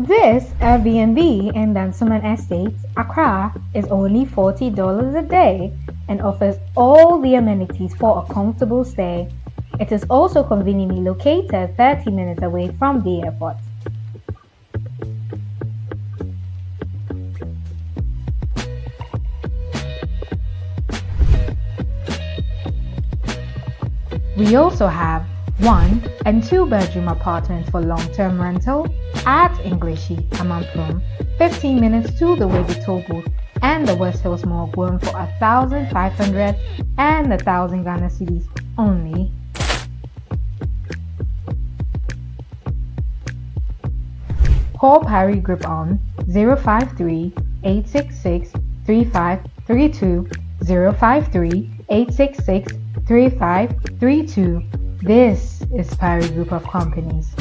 This Airbnb in Dansoman Estates, Accra, is only $40 a day and offers all the amenities for a comfortable stay. It is also conveniently located 30 minutes away from the airport. We also have 1 and 2 bedroom apartments for long-term rental at Ingleshi, Amamprum, 15 minutes to the Wadi Toll Booth and the West Hills Mall, going for 1,500 and 1,000 Ghana cedis only. Call Parry Group on 053 866 3532 053 866 3532. This is Parry Group of Companies.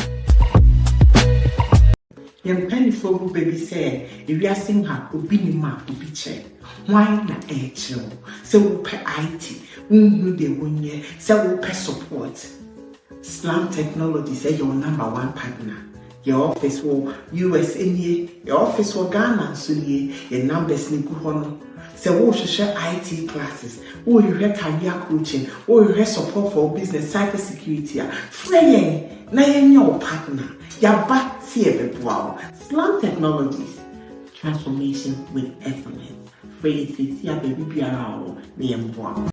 Young penny for who baby say, if you are seeing her, will be ma, will be check. Why not HL? So we'll pay IT, who they won ye, so we'll pay support. Slam Technology say your number one partner. Your office will US in ye, your office will Ghana, so ye, your numbers need go on. So we'll share IT classes, we'll hear career coaching, we'll hear support for business, cybersecurity, fraying, na your partner. Yaba Wow. Slam Technologies. Transformation with excellence.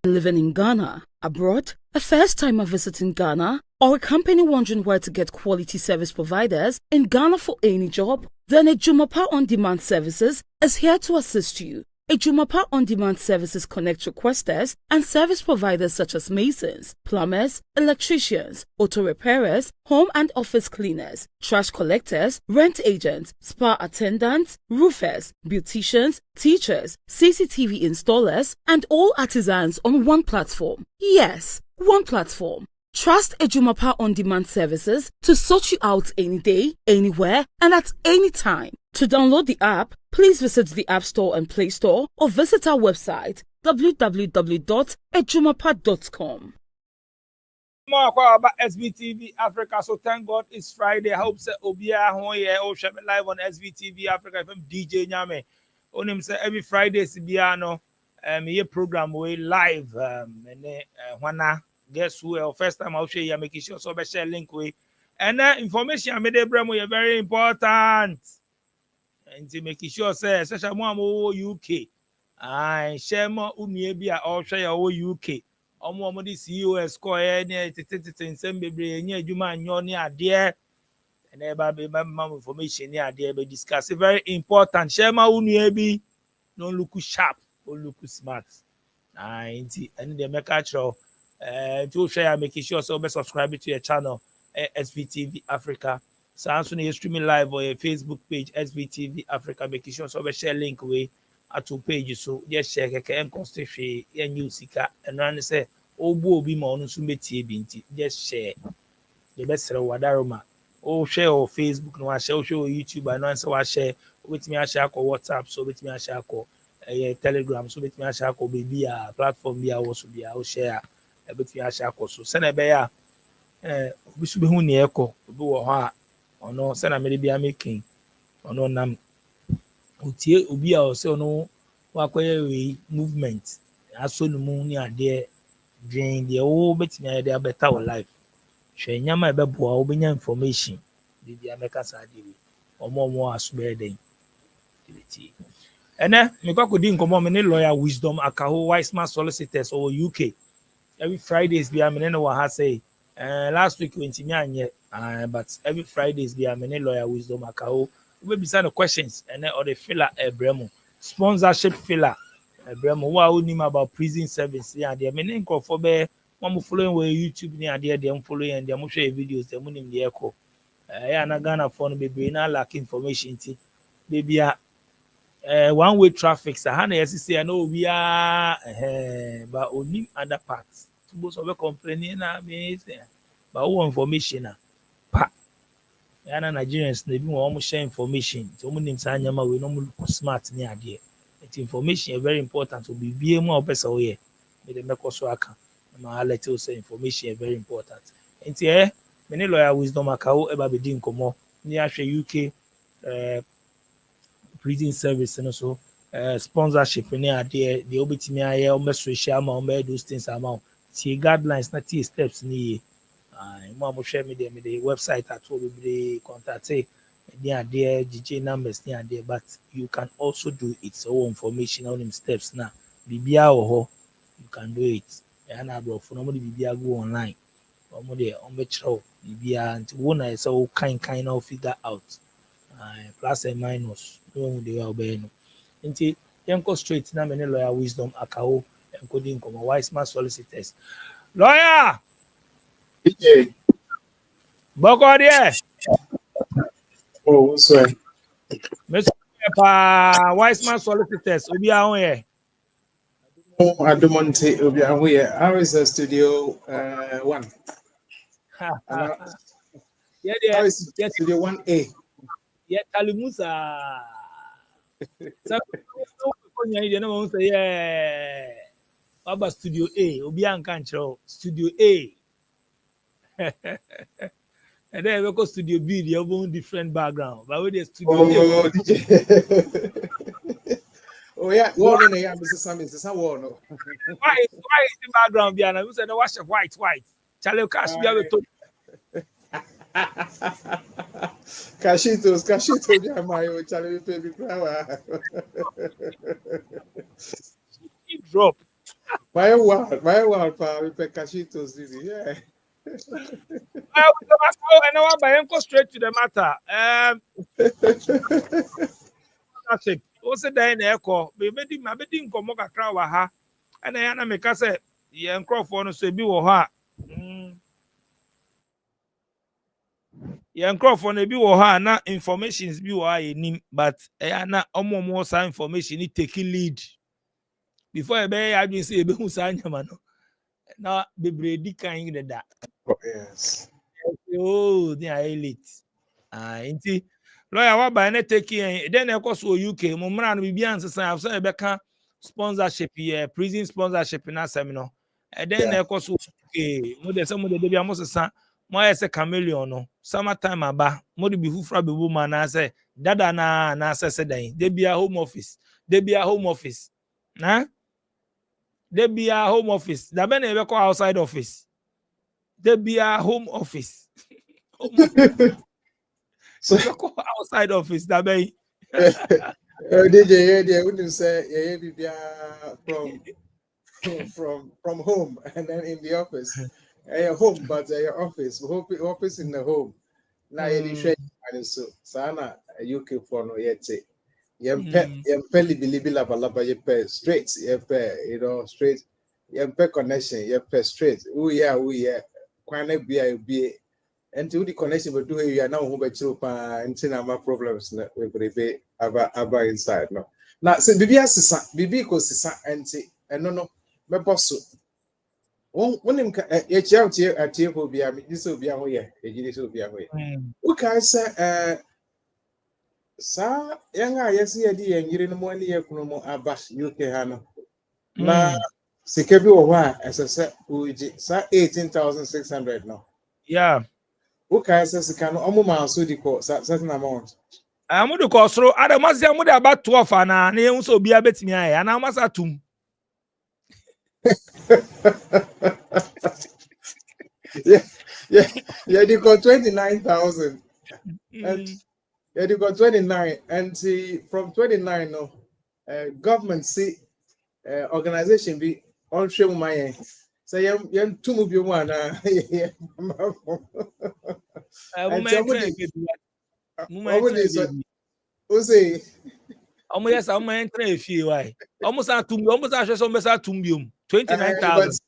Living in Ghana, abroad, a first timer visiting Ghana, or a company wondering where to get quality service providers in Ghana for any job? Then Ejumapa OnDemand Services is here to assist you. Ejumapa OnDemand Services connect requesters and service providers such as masons, plumbers, electricians, auto repairers, home and office cleaners, trash collectors, rent agents, spa attendants, roofers, beauticians, teachers, CCTV installers, and all artisans on one platform. Yes, one platform. Trust Ejumapa OnDemand Services to sort you out any day, anywhere, and at any time. To download the app, please visit the App Store and Play Store or visit our website www.ejumapa.com. More about sbtv Africa. So thank God it's Friday. I hope say Obia Hoye or Shame live on sbtv Africa from DJ Nyame. On him say every Friday Sibiano here program we live and wana guess who first time I'll show you make sure so be share link we and information I made Bremo very important. And to make sure say especially more UK. I share more unyebi all share UK. Omo this US score any same baby any adwuma anyo ne ade and eba be information ne ade be discuss very important. Share ma unyebi no look sharp or look smart. And the make actual to share making sure so be subscribe to your channel SBTV Africa. So also you streaming live on your Facebook page SBTV Africa, making sure so be share link way at two pages so just share and constitution and new sika and run say obi ma onu so metie binti just share the best wadaroma o share on Facebook no share on YouTube and answer wa share with me share ko WhatsApp so with me share ko Telegram so with me share ko baby platform bia wo so bia o share with me share ko so send be ya obi so be hu ne eko obi wo ho a ono send am bia making ono nam otie obi a o se ono wa kwaye movement aso no mu ni ade drain the whole bit me dey better life hwe nyama e beboa wo benya information di dia meka sa de wi omo asube den dibiti ene me kwakodi nkomo me ne lawyer wisdom akaho wise man solicitors or UK every Fridays be am no wa ha say last week went me anye but every Fridays be am ne lawyer wisdom akaho we be send questions and or the filler ebremo sponsorship filler Bremo wa onim about prison service ya de me nko for be mo following we YouTube ni ade dem following and dem share videos dem nim de eko ya na Ghana for no be na lack information ti baby one way traffic sa ha na yesisi na obi but onim other parts to both of complaining na me but who information na pa ya na Nigerians na bi mo share information so mo nim sa nyama we no mo smart ni ade information is very important to be more person here with the make so aka na let you say information is very important enti many lawyer wisdom akawo eba be din komo ni ahwe UK prison service and also sponsorship in there the obetimi aye almost social amount those things amount see guidelines not see steps ni mo share me the website at all be contact say there GJ numbers near there but you can also do its own information on them steps now bibia ho you can do it and I bro for nobody bibia go online omo de omo chro bibia and one so kind of figure out plus and minus no they will be no nti yenko straight na me ne lawyer wisdom akawo encoding come wise man solicitors lawyer DJ. boko there Oh, sorry. Mr. Pa wise man solicitors obi ahun here Oh, Adumonte Obi Ahuye. How is the studio 1? yeah How is yeah studio 1A? yeah talimusa so ko nya ide na mo say yeah aba studio A obi anka nkyerɛ studio A and then we go studio B the own different background but we the studio Oh, A DJ. Oh, yeah. One in here, Mr. Sammy. This is how one. why is the background behind we say no wash white Charlie Cash be able to Cashitos, Jamayo, Charlie, baby, flower. drop My wild, we pay Cashitos, yeah. and now I go straight to the matter that's it also there na echo be mabedi nkomo kakra wa ha and ya na meka say ye nkrofo no so bi wo ho a ye nkrofo no bi wo ho a na informations bi wo a nim but ya na omo sa information ni taking lead before e be ya adwin say e be hu sa nyama no na bebre di kan de da Oh, yes. oh they are elite inti lawyer wa ba na take then e ko so UK mo mra no bibia nsesan afso e be ka sponsorship prison sponsorship na asem no then e ko so UK mo de se mo de bia mo sesan mo ese chameleon no summer time aba mo de bi fufra be bo ma na se dada na se dan de bia home office na de bia home office da be na e be ko outside office de bia home office So, outside office that be DJ, yeah, wouldn't say, from home and then in the office. Home, but your office, office in the home. Now you share so Sana UK for no yet. Yempeli bilibi laba yepe straight, yepe, straight, yempe connection, yepe straight. Oh yeah, kwane be until the connection will do you are now home by children and my problems with the aba inside. No, now say Bibi goes and no, my boss. When him a child here at here will be this will be away, this will be away. Okay, say, sir, young, yes, yeah, and you're in the morning, you're going to Abbas, UK Hano. Now, Sikabi or as I said, 18,600 now. yeah. Okay, says can almost so the certain amount. I'm the cost through Adamasi am about 12 and na ehun so bia betimi aye and am asatum. Yeah, you got 29,000. And yeah, you got 29 and see from 29 no government see organization be on show my so you two move you one yeah. Say almost yes, I'm entering a few why. Almost at almost I some best at 29,000.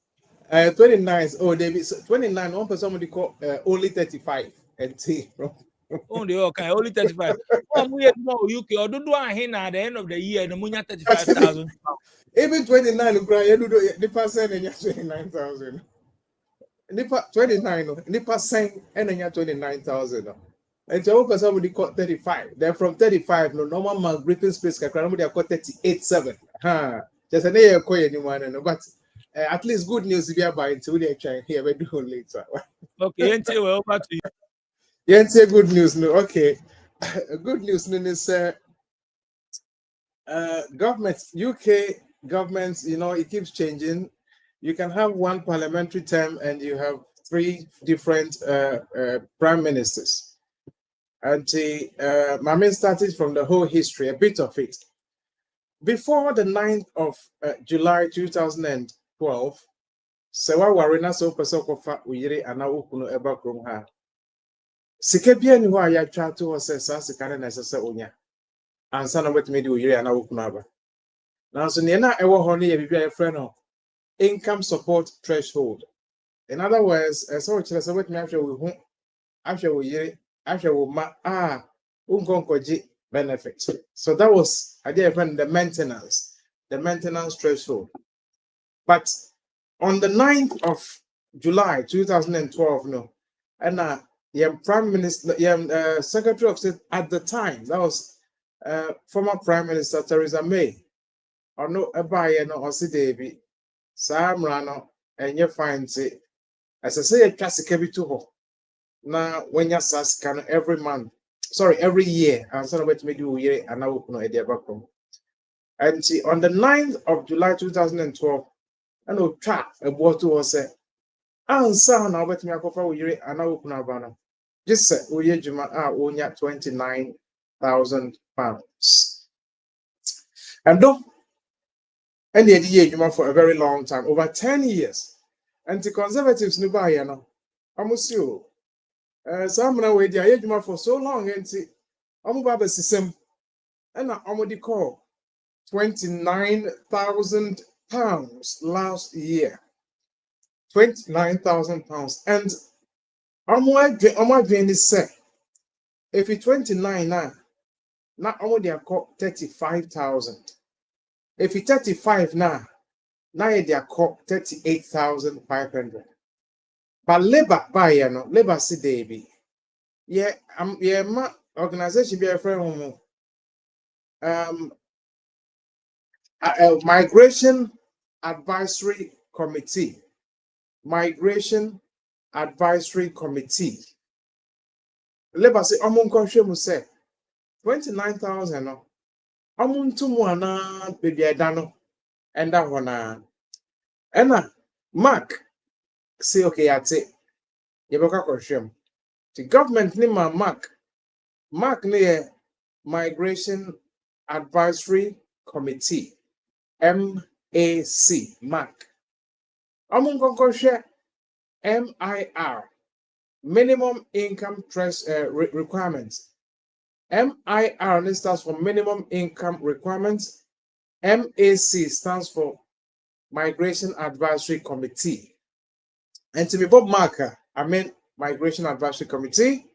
29. Oh, they be 29. One person somebody call only 35 and see. Only okay, only 35. Oh, we have more UK or do at the end of the year, the money 35,000. Even 29, the percent and 29,000. 29, the percent and 29,000. And so one somebody caught 35. Then from 35, no normal man breathing space can caught 38.7. Just an air coy anyone, but at least good news if you are buying to the try here. We do later. Okay, and say well over to you. Yeah, say good news. No, okay. good news is government, UK government, it keeps changing. You can have one parliamentary term and you have 3 different prime ministers. And Mami started from the whole history, a bit of it. Before the 9th of July 2012, Sewa Warina so Pesokofa Uyiri and Ukuno Eba Krumha. Sikebia ni wa ya chatu wa sesa sikane na sesa onya. Ansa na wetime di Uyiri and Ukuno Aba. Now so niena ewo ho ne ye bibia friend of income support threshold. In other words, so chile se wetime ahwe we hu ahwe Uyiri ahwe wo ma unkonkoji benefit. So that was idea friend the maintenance threshold. But on the 9th of July 2012, no, and Prime Minister, Secretary of State at the time, that was former Prime Minister Theresa May, or no, no, or David, Sam Rano, and you find it, as I say, a classic every 2. Now, when you can every year, and some of it may do year, and now no idea back home. And see, on the 9th of July 2012, and no trap a bottle was a answer now, but me a cover with you and now open just say, oh, yeah, Juma, only £29,000. And don't and the idea Juma for a very long time, over 10 years. And the conservatives no buy, you know, almost you. Some now wait the Juma for so long, and see, I'm about the system, and I'm what they call £29,000 last year. £29,000. And I'm going to say, if it's 29 now only they call 35,000. If it's 35 now they call 38,500. But labor labor see baby. Yeah, my organization be a friend migration advisory committee. Migration Advisory Committee. Labor say mu say 29,000 no. Tumu ana baby edano enda hona. Ena Mark say okay ate. Yeboka kwhwem. The government ni Mark ni Migration Advisory Committee. MAC Mark. Kwhwem MIR, minimum income requirements. MIR stands for minimum income requirements. MAC stands for Migration Advisory Committee. And to me, Bob Marker, I mean Migration Advisory Committee.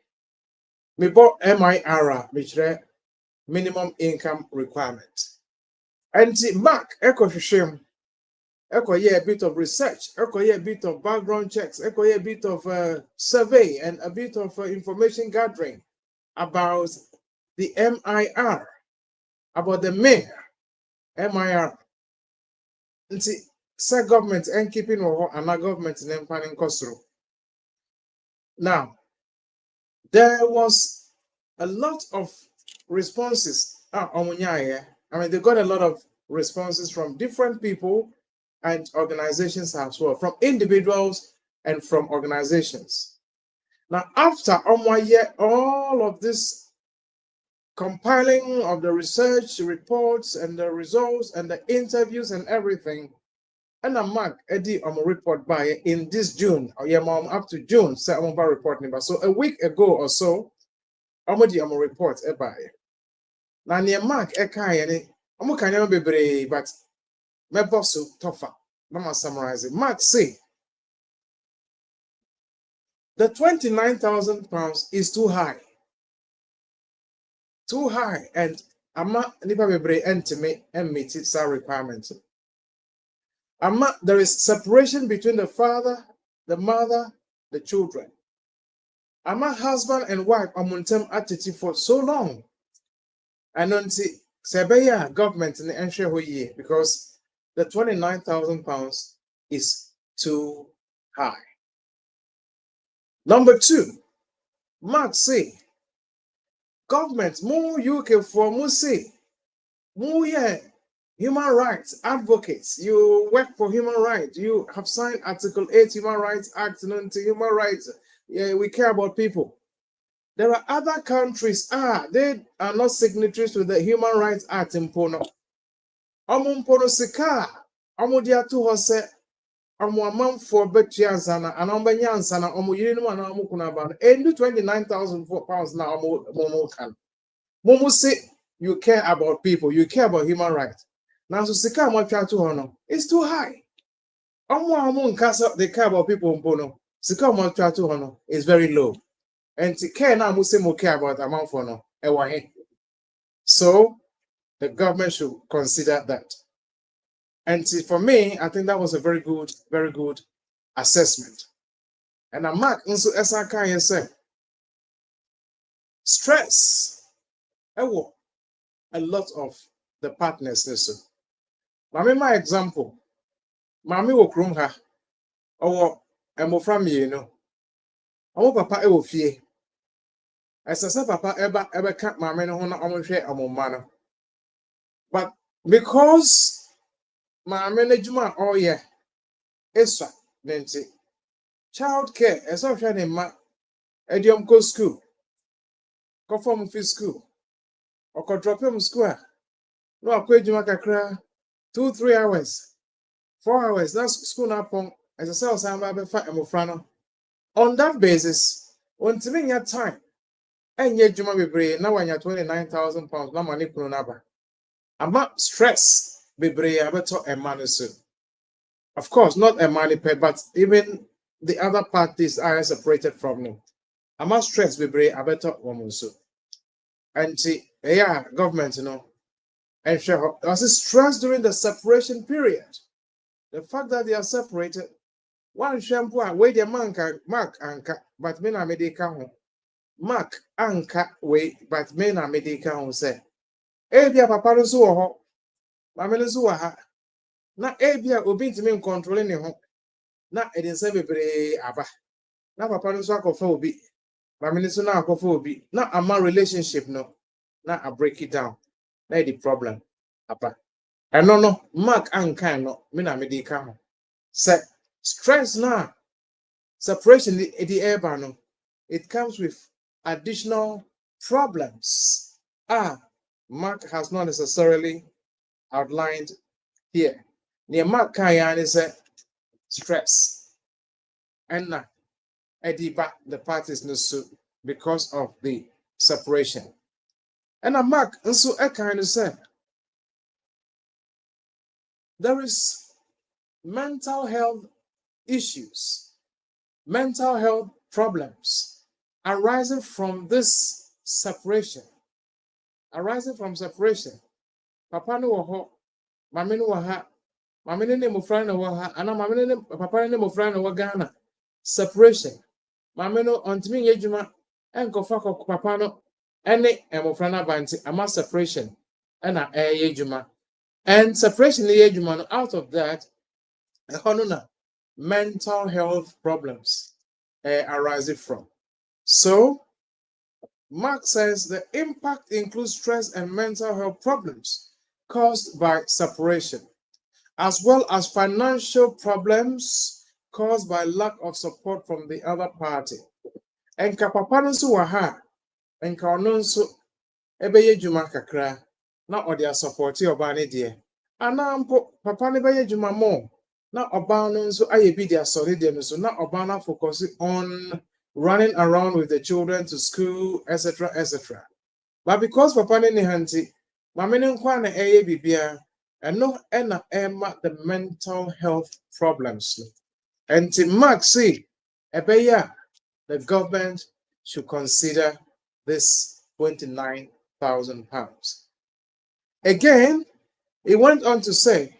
Me Bob MIR, which is minimum income requirements. And to Mark, Echo Shishim. A bit of research, a bit of background checks, a bit of survey, and a bit of information gathering about the MIR, about the mayor, MIR. And see, say government and keeping another government in planning Kosro. Now, there was a lot of responses. I mean, they got a lot of responses from different people and organizations as well, from individuals and from organizations. Now, after all of this compiling of the research reports and the results and the interviews and everything, and a mark Eddie on a report by in this June, up to June, say I'm about reporting. So a week ago or so, I'm a report by. Now near mark I'm be but my boss so tougher. Let me summarize it. Mark say the £29,000 is too high. Too high, and ama nipa bebre entime and meet its requirements. There is separation between the father, the mother, the children. Husband and wife amuntem attitude for so long. And until Sebeya government in the ensure year because the £29,000 is too high. Number 2, Mark say government, more UK for Musi, more human rights advocates. You work for human rights. You have signed Article 8 Human Rights Act and human rights. Yeah, we care about people. There are other countries, they are not signatories to the Human Rights Act in Pono. Mpono sika, dia to hose, man for Betiansana, and Ombanyansana, Yinman, Amukunaban, and do 29,000 pounds now, Momo can. Momo say, you care about people, you care about human rights. Now, so sika, what to honor, it's too high. Casa, they care about people in Pono. Sika, what to honor, is very low. And to care now, Muslim care about amount for no. So the government should consider that. And for me, I think that was a very good assessment. And I mark also SRK say stress. A lot of the partners listen. Mami, my example. Mami wo krum ha. Or emofra mi no. Omo papa e wo fie. Esese papa eba ka mami no ho na omo hwe amoma no. But because mami na juma oye eswa nenti child care eso hwe ne ma ediom ko school ko form fi school or ko drop him school no akwa juma kakra 2-3 hours 4 hours that's school na pon esese osamba be fa emofra no. On that basis untimi nya time enye juma bebre na wanya 29,000 pounds na money kunu na ba. Ama stress bebre abeto emane so. Of course, not a money pay, but even the other parties are separated from them. Ama stress bebre abeto woman so. And government, and share stress during the separation period. The fact that they are separated, one shampoo wait the mark anka, but men are medical. Mark anka wait, but men are medical say. Ebia papa no so ho. Mama no so ha. Na ebia obi ntimi control ne ho. Na e dey say bebre aba. Na papa no so akofa obi. Mama no so na akofa obi. Na ama relationship no. Na I break it down. Na the problem. Apa. And no, mark anka no. Me na medical ho. Say stress na separation the air no. It comes with additional problems. Mark has not necessarily outlined here. Near Mark Kayan is a stress. And now, the parties no so because of the separation. And a Mark also a kind of say there is mental health issues, mental health problems arising from this separation. Arising from separation. Papa no wo mame no wo ha, mame ne mofra no wo ha, ana mame ne papa ne mofra no wo Ghana. Separation. Mame no ontimi yedwuma enkofa papa no ene mofra na banti ama separation na yedwuma. And separation ne yedwuma no out of that na mental health problems arising from. So Mark says the impact includes stress and mental health problems caused by separation, as well as financial problems caused by lack of support from the other party. And papa no so waha, and no so ebeye juma kakra, na odia support oba ne de. Ana mpo papa ne beye juma mo, na oba no so aye bi dia solid dem so na oba na focus on running around with the children to school, etc., etc. But because papa ne hanti, mame ne nkwa na eye bibia, and no ena ema the mental health problems. And to Mark say, ebeya, the government should consider this 29,000 pounds. Again, he went on to say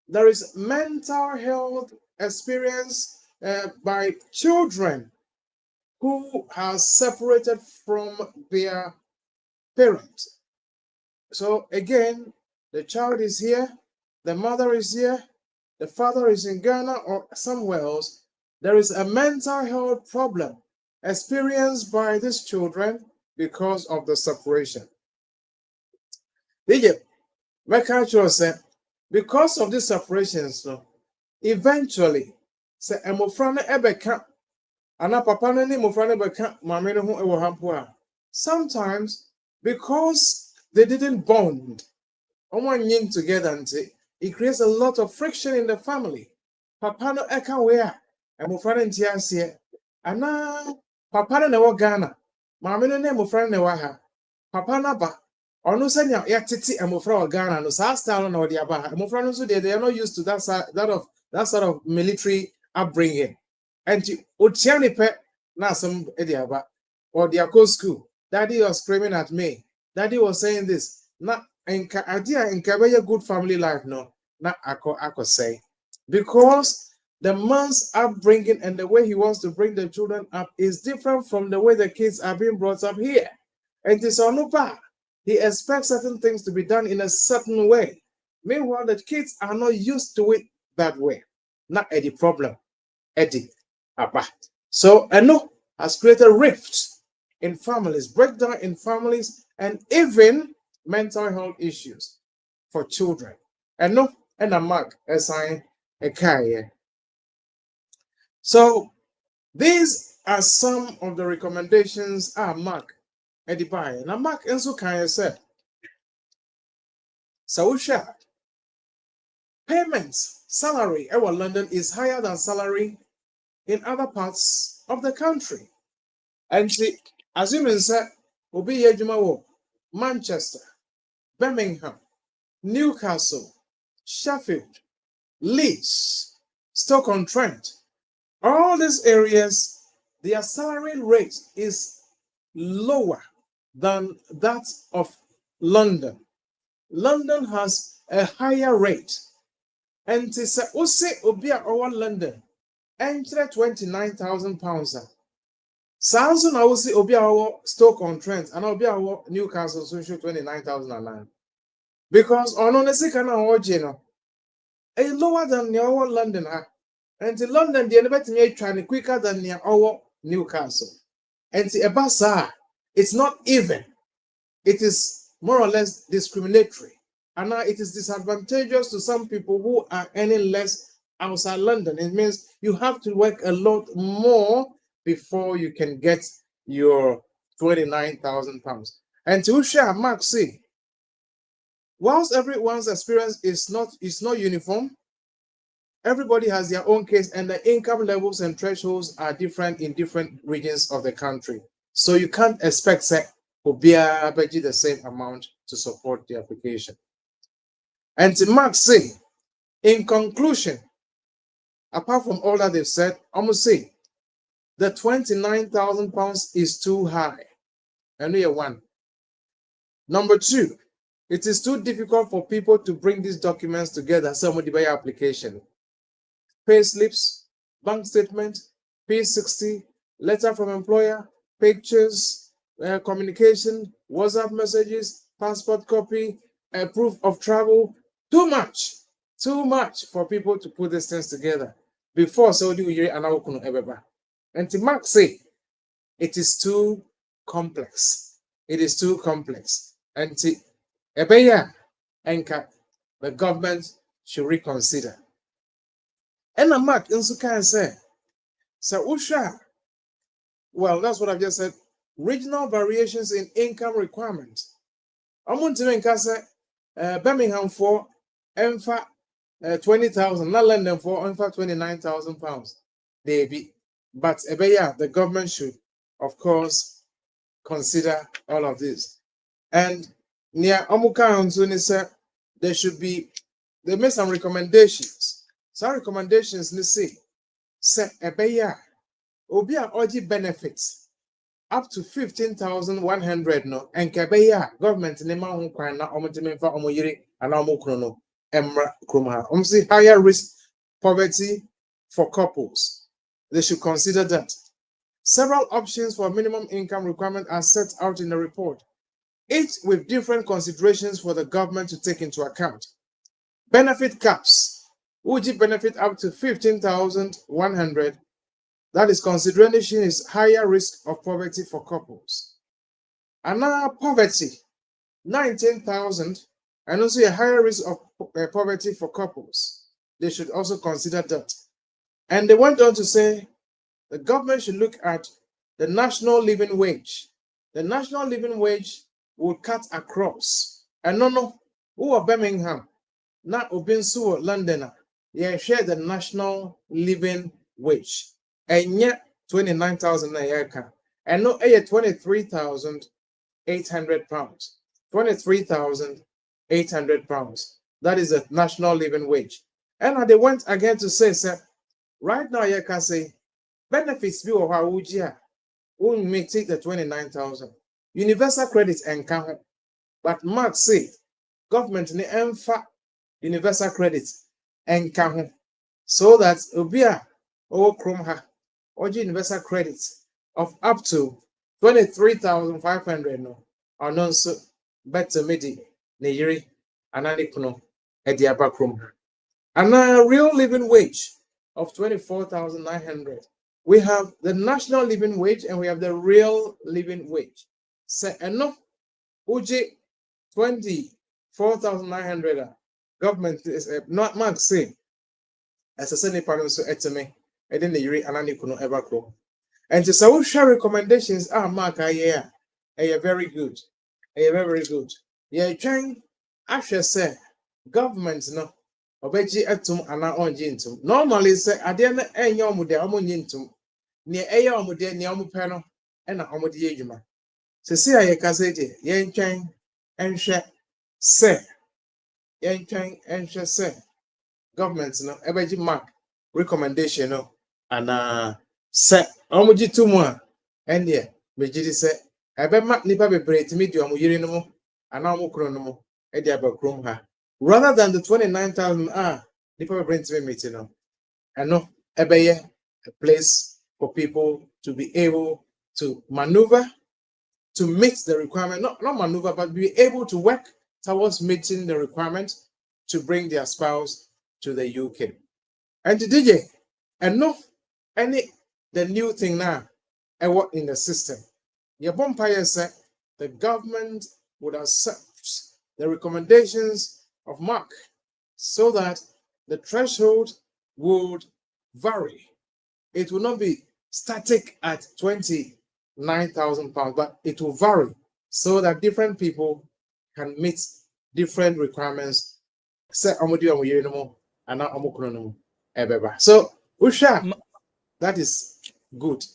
there is mental health experience by children who are separated from their parents. So again, the child is here, the mother is here, the father is in Ghana or somewhere else. There is a mental health problem experienced by these children because of the separation. Egypt, Mercantile said, because of this separation, so eventually, say emofrano ebeka, ana papa no ni mofrano ebeka, mame no ho ewo hampo a. Sometimes, because they didn't bond, yin together, it creates a lot of friction in the family. Papa no eka wea, emofrano ntiasie, ana papa no newo Ghana, mame no ne emofrano newo ha. Papa na ba, ono senya ya titi emofra wa Ghana no sa style na odi aba. Emofra no so they are not used to that sort of military upbringing. And otiani pe na some edi aba or their co school. Daddy was screaming at me. Daddy was saying this. Na enka idea enka be good family life no. Na ako say because the man's upbringing and the way he wants to bring the children up is different from the way the kids are being brought up here. And it's on he expects certain things to be done in a certain way. Meanwhile, the kids are not used to it that way. Not Eddie problem. Eddie Abba. So Eno has created rifts in families, breakdown in families, and even mental health issues for children. Eno and a mark assign a career. So these are some of the recommendations Mark Eddie Bai. Now Mark Enzo Kanye said, Sausha payments, salary in London is higher than salary in other parts of the country. And see, assuming that will be Manchester, Birmingham, Newcastle, Sheffield, Leeds, Stoke-on-Trent, all these areas, their salary rate is lower than that of London. London has a higher rate. And to say, Obia over London, enter £29,000. Samson, I will say, Obia over Stoke-on-Trent, and Obia over Newcastle, so show 29,009. Because on the second hour, a lower than your London, and to London, the elevator may try quicker than near our Newcastle. And to Ebasa, it's not even. It is more or less discriminatory. And now it is disadvantageous to some people who are earning less outside London. It means you have to work a lot more before you can get your £29,000. And to share, Mark say, whilst everyone's experience is not uniform, everybody has their own case, and the income levels and thresholds are different in different regions of the country. So you can't expect Obia Beji the same amount to support the application. And to Mark say, in conclusion, apart from all that they've said, I'm going to say the £29,000 is too high. And we are one. Number two, it is too difficult for people to bring these documents together. Somebody by application. Pay slips, bank statement, P60, letter from employer, pictures, communication, WhatsApp messages, passport copy, proof of travel. Too much for people to put these things together before Saudi Uye and Awukuno Ebeba. And to Mark say, it is too complex. It is too complex. And to Ebeya and the government should reconsider. And a Mark in Sukan say, so Usha, well, that's what I've just said. Regional variations in income requirements. I'm going to make Birmingham for EMFA 20,000, not London for EMFA £29,000. Maybe. But the government should, of course, consider all of this. And near Omuka Anzuni said they made some recommendations. Some recommendations, say Obia Oji benefits up to 15,100 no and kebeya government nema ho kwan na omotemefa omoyire ana omokro no emra kroma say higher risk poverty for couples. They should consider that. Several options for minimum income requirement are set out in the report, each with different considerations for the government to take into account. Benefit caps would benefit up to 15,100. That is consideration is higher risk of poverty for couples. And now poverty, 19,000, and also a higher risk of poverty for couples. They should also consider that. And they went on to say the government should look at the national living wage. The national living wage will cut across. And no, who are Birmingham, not Obinsu Londoner, yeah, share the national living wage. And yet 29,000 a year. And no, 23,800 pounds. 23,800 pounds. That is the national living wage. And they went again to say, sir, right now, you can say benefits be or how would you may take the 29,000. Universal credit and count. But Mark said, government in the universal credit and count so that Ubia or Kromha or universal credit of up to 23,500 no or non so better midi Nigeri and Anikuno at the Abakrum. And a real living wage of 24,900. We have the national living wage and we have the real living wage. So enough Uji 24,900 government is not Mark say as a Senate parliament so etime and then the Yuri and Anikuno ever grow. And to say share recommendations are Mark a very good. Very good. Yeah, trying actually say government no obeji etum ana onji ntum. Normally say ade na enye omude omunyi ntum. Ne eye omude ne omupe no e na omude ye dwuma. Se aye ka say de ye ntwan enhwe say ye ntwan enhwe say government no ebeji mark recommendation no ana say omuji tumu a ende mejidi say ebe ma nipa bebre timi di omuyire no mo ana omukro no mo e di abakrom ha rather than the 29,000 nipa bebre timi meeting no and no ebeye a place for people to be able to maneuver to meet the requirement, not maneuver, but be able to work towards meeting the requirement to bring their spouse to the UK. And to DJ, and no the new thing now, and what in the system. Your bumpire said the government would accept the recommendations of Mark so that the threshold would vary. It will not be static at 29,000 pounds, but it will vary so that different people can meet different requirements. So, Usha, that is good.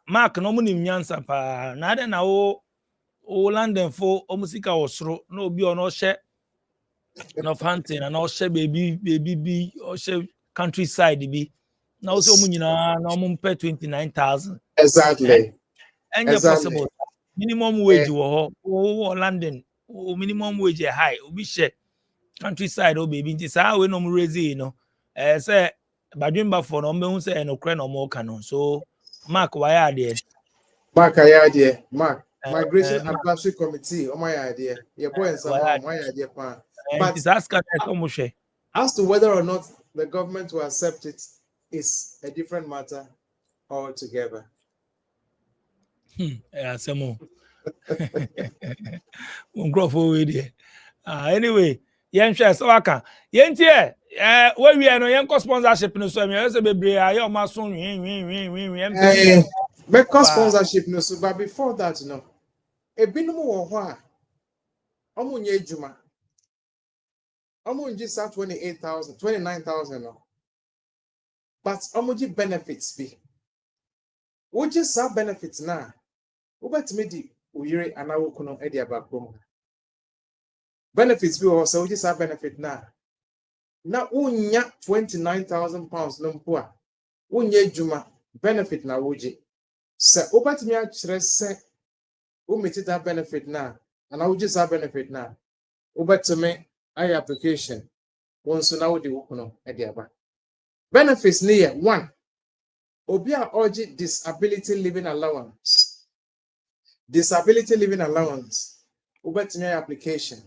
Mark, no money nyansa pa. Na de na o London for omusika osro no obi ono hye Northampton and also baby or countryside be. Now so nyina na omumpɛ 29,000. Exactly. And possible. Minimum wage wo London. Minimum wage high. Obi hye countryside o baby nti saa we no raise no. Say badwemba for no mehu say no kra no mo ka no. So Mark why ade? Mark idea. Mark Migration Advisory Committee, my idea. Your boy and somehow my idea. But as to whether or not the government will accept it is a different matter altogether. Yeah, some more. Anyway, yen share so aka. Yen tie we no yen ko sponsorship no so me say bebre aye o ma so win. Because sponsorship no so but before that no. Ebinum wo ho a omunye ejuma. Omunji sa 28,000, 29,000 no. But omunji benefits be. Would you have benefits now? Ubetimi di uyire anawo no e di abakrom. Benefits be also would you have benefit now? Na unya 29,000 pounds no mpo a. Unye ejuma benefit na woji. Se ubetimi a kire se umiti that benefit now, and I would just have benefit now. Ubetime I application once now the wokuno ediaba. Benefits near one. Obia orji disability living allowance. Disability living allowance. Ubetime application.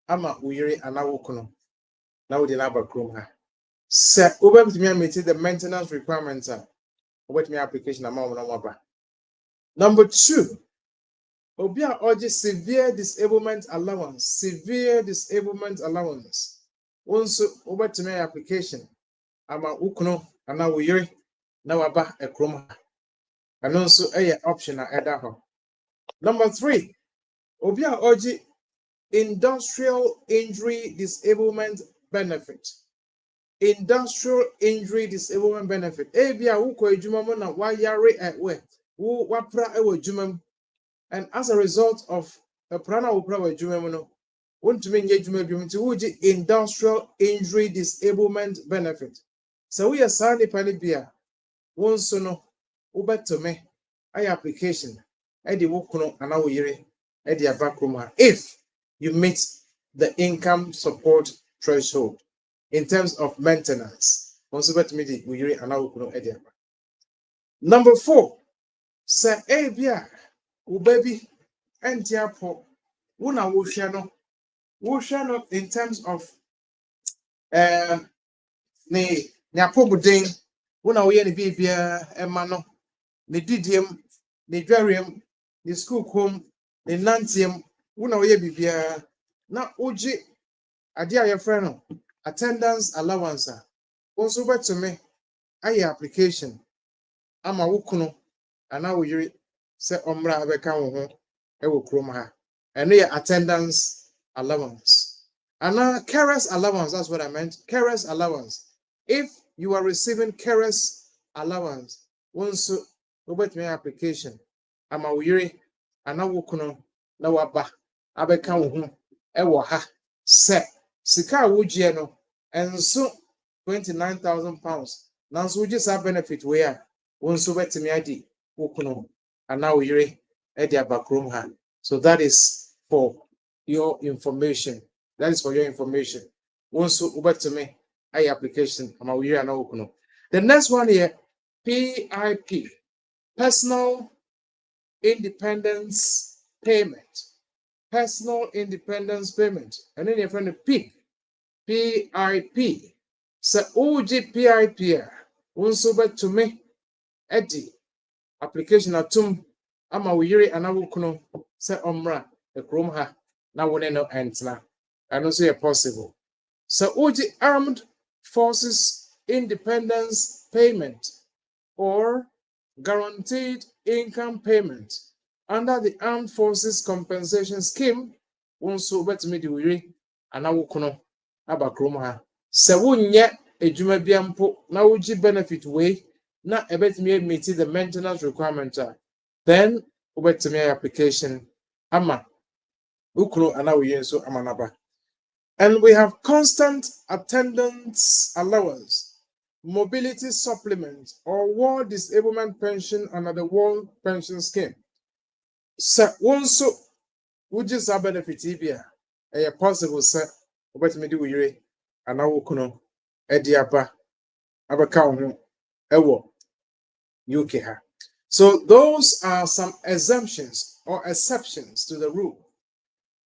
Ama uyiri anawokuno. Now the naba krumha. Se ubetime meet the maintenance requirements. Ubetime application amount no. Number 2. Obia oji severe disablement allowance. Severe disablement allowance. Once obetime application. Ama ukno ana uyiri na waba ekrom. And also a option at that. Number 3, Obia oji industrial injury disablement benefit. Industrial injury disablement benefit. Ebia uko ejuma mo na wa yare ewe. Wo wapra ewe ejuma. And as a result of a prana upra wa ejuma mo no, wontumi nye ejuma bi mti wuji industrial injury disablement benefit. So we are sani pani bia wonso no ubetome ay application edi wukuno ana uyire edi abakroma if you meet the income support threshold in terms of maintenance. Once betome uyire ana wukuno edi aba. Number 4, say bia wo baby entiapo wona wo hwe no in terms of ne apobuden wona wo ye ne bibia ema no ne didiem ne dwarem ne school kom ne nantiem wona wo ye bibia na oji ade a ye frɛ no attendance allowance a onso betome aye application ama wo kunu ana wo yiri se omra abeka wo ho e wo krom ha eno ye attendance allowance. Ana carers allowance, that's what I meant. Carers allowance. If you are receiving carers allowance, once over to my application, I'm a weary, and I will know na waba abeka wo ho e wo ha se sika wo no and so 29,000 pounds. Now so just a benefit where once over to me adi wo kuno and now weary e dia backroom ha. So that is for your information. That is for your information. Once over to me, I application. I'm aware and know. The next one here, PIP, personal independence payment. Personal independence payment. And then your friend PIP, PIP. So OG PIP. Once over to me, Eddie. Application atum. I'm aware and I will know. Say omra the chrome ha. Now we know enter. And also possible. So OG Armed Forces Independence Payment or Guaranteed Income Payment under the Armed Forces Compensation Scheme wonso betumi di wiri ana wokono abakrom ha se wonye ejuma biampo na wogi benefit we na ebetumi meet the maintenance requirement then wobetumi application ama wokono ana woye so amanaba. And we have constant attendance allowance, mobility supplement, or war disablement pension under the World Pension Scheme. So, also, we just have benefit here. A possible, sir, what me do we and I will know Ediaba Abacao Ewo UK. So, those are some exemptions or exceptions to the rule.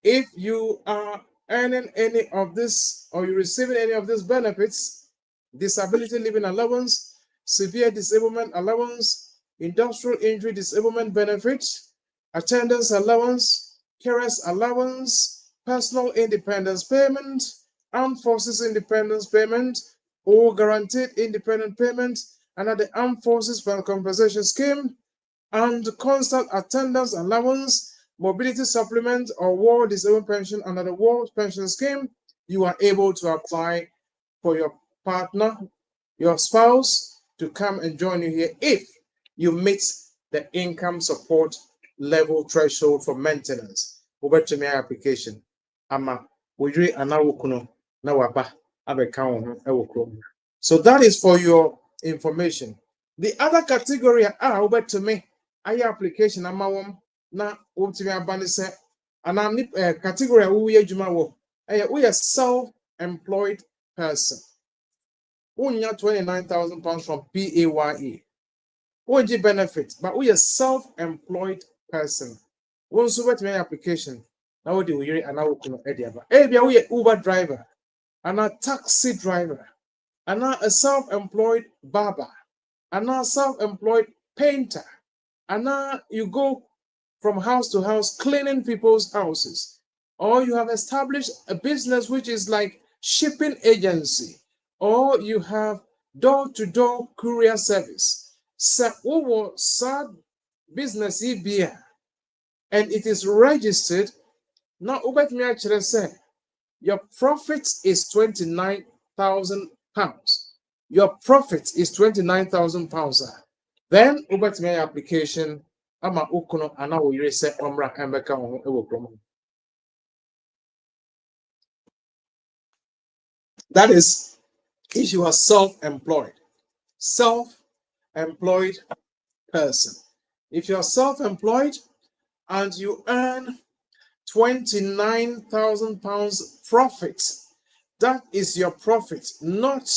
If you are earning any of this or you're receiving any of these benefits, disability living allowance, severe disablement allowance, industrial injury disablement benefits, attendance allowance, carers allowance, personal independence payment, armed forces independence payment, or guaranteed independent payment under the Armed Forces Compensation Scheme, and constant attendance allowance, mobility supplement, or war disablement pension under the War Pension Scheme, you are able to apply for your partner, your spouse, to come and join you here if you meet the income support level threshold for maintenance. Over to my application. Ama wujiri anawukuno na waba abeka ho ewokro. So that is for your information. The other category are over to me. Aya application amawom na wotimi abane se ana category we adwuma wo we are self-employed person. Unya 29,000 pounds from PAYE. Won't benefit, but we are self-employed person. Once we wet my application, now we do we and now we ediaba. We are Uber driver, and a taxi driver, and a self-employed barber, and a self-employed painter, and now you go from house to house cleaning people's houses, or you have established a business which is like shipping agency, or you have door-to-door courier service. So, sad business EBA, and it is registered. Now, your profit is £29,000. Your profit is £29,000. Then, application. Ama ukono ana oyire se omra embeka ho ewo promo. That is if you are self-employed. Self-employed person. If you are self-employed and you earn £29,000 profit, that is your profit, not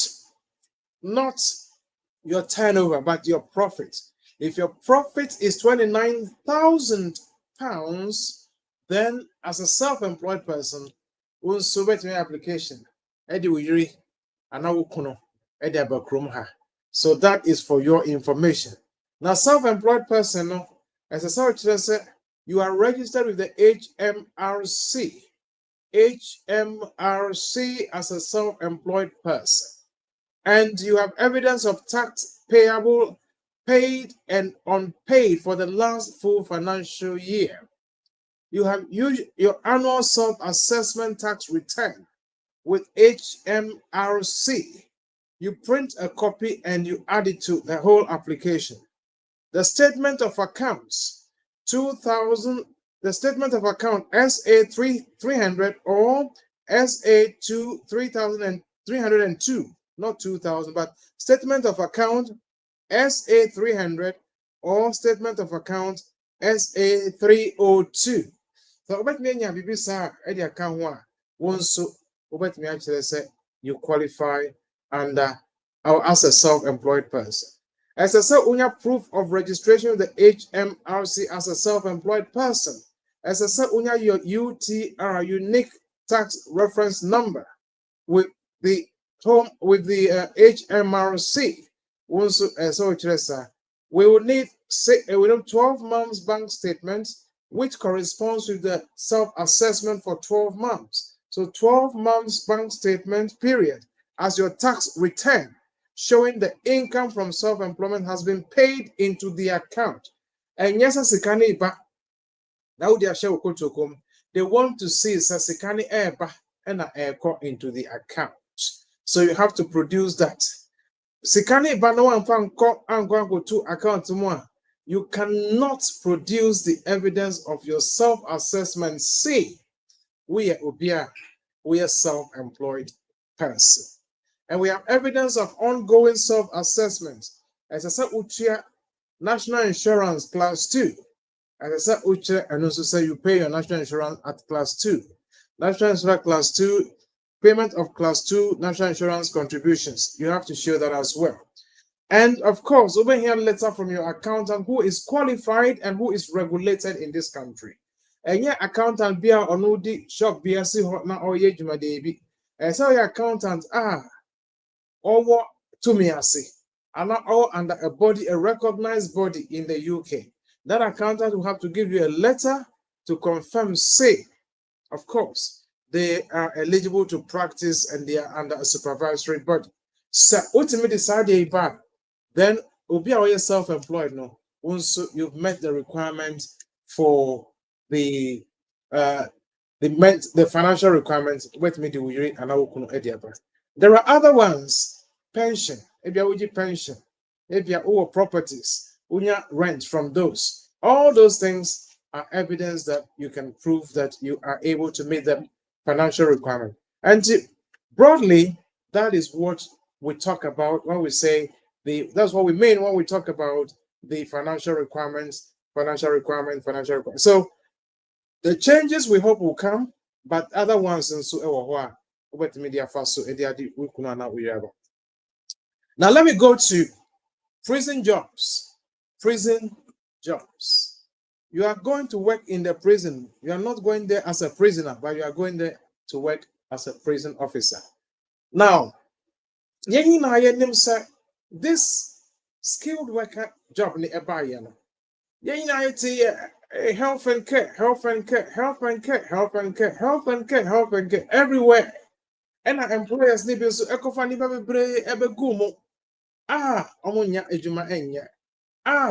your turnover, but your profit. If your profit is £29,000, then as a self-employed person, we'll submit your application. So that is for your information. Now, self-employed person, as a self-employed, you are registered with the HMRC. HMRC as a self-employed person. And you have evidence of tax payable, paid and unpaid for the last full financial year. You have your annual self-assessment tax return with HMRC. You print a copy and you add it to the whole application. The statement of accounts, 2000, the statement of account SA300 or SA2 3302, not 2000, but statement of account SA300 or statement of account SA302. So obetmenya bibi sa e dey account ho a wonso obetmenya kire say you qualify under or as a self-employed person. As a unya proof of registration with the HMRC as a self-employed person. As a unya your UTR, unique tax reference number, with the HMRC. We will need 12 months bank statements, which corresponds with the self-assessment for 12 months. So 12 months bank statement period as your tax return, showing the income from self-employment has been paid into the account. And yes, Sikani ba now they are share they want to see Sasikani eba and a into the account. So you have to produce that. Sikani ba no one go to account more. You cannot produce the evidence of your self-assessment. See, we are self-employed person. And we have evidence of ongoing self-assessment. As I said, National Insurance Class 2. As I said, and also say you pay your national insurance at Class 2. National Insurance Class 2, payment of Class 2 national insurance contributions. You have to show that as well. And of course, over here, letter from your accountant who is qualified and who is regulated in this country. And your accountant be on the shop be a see hot now or ye juma debi. And so your accountant or what to me I say, and not all under a body, a recognized body in the UK. That accountant will have to give you a letter to confirm, say, of course, they are eligible to practice and they are under a supervisory body. So ultimately decide then will be our self-employed no. Once you've met the requirements for the financial requirements, wait me do and I will there are other ones, pension, pension, properties, rent from those. All those things are evidence that you can prove that you are able to meet the financial requirement. And broadly, that is what we talk about when we say that's what we mean when we talk about the financial requirements. So the changes we hope will come, but other ones and so now let me go to prison jobs. You are going to work in the prison. You are not going there as a prisoner, but you are going there to work as a prison officer. Now, this skilled worker job ni health and care, health and care, health and care, health and care, health and care, health and care, everywhere. And our employers need to ecofa ni bebre ebe gumo. Omunya ejuma enya.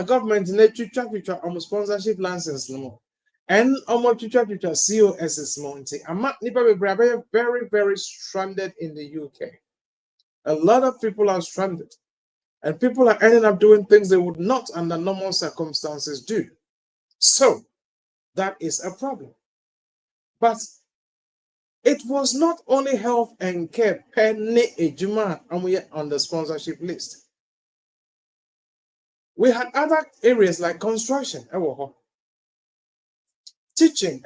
Government na twitwa sponsorship license no. And twitwa COSs mo nti. Ama nipa bebre abe very very stranded in the UK. A lot of people are stranded. And people are ending up doing things they would not under normal circumstances do. So that is a problem. But it was not only health and care penny ejuma on the sponsorship list. We had other areas like construction, teaching,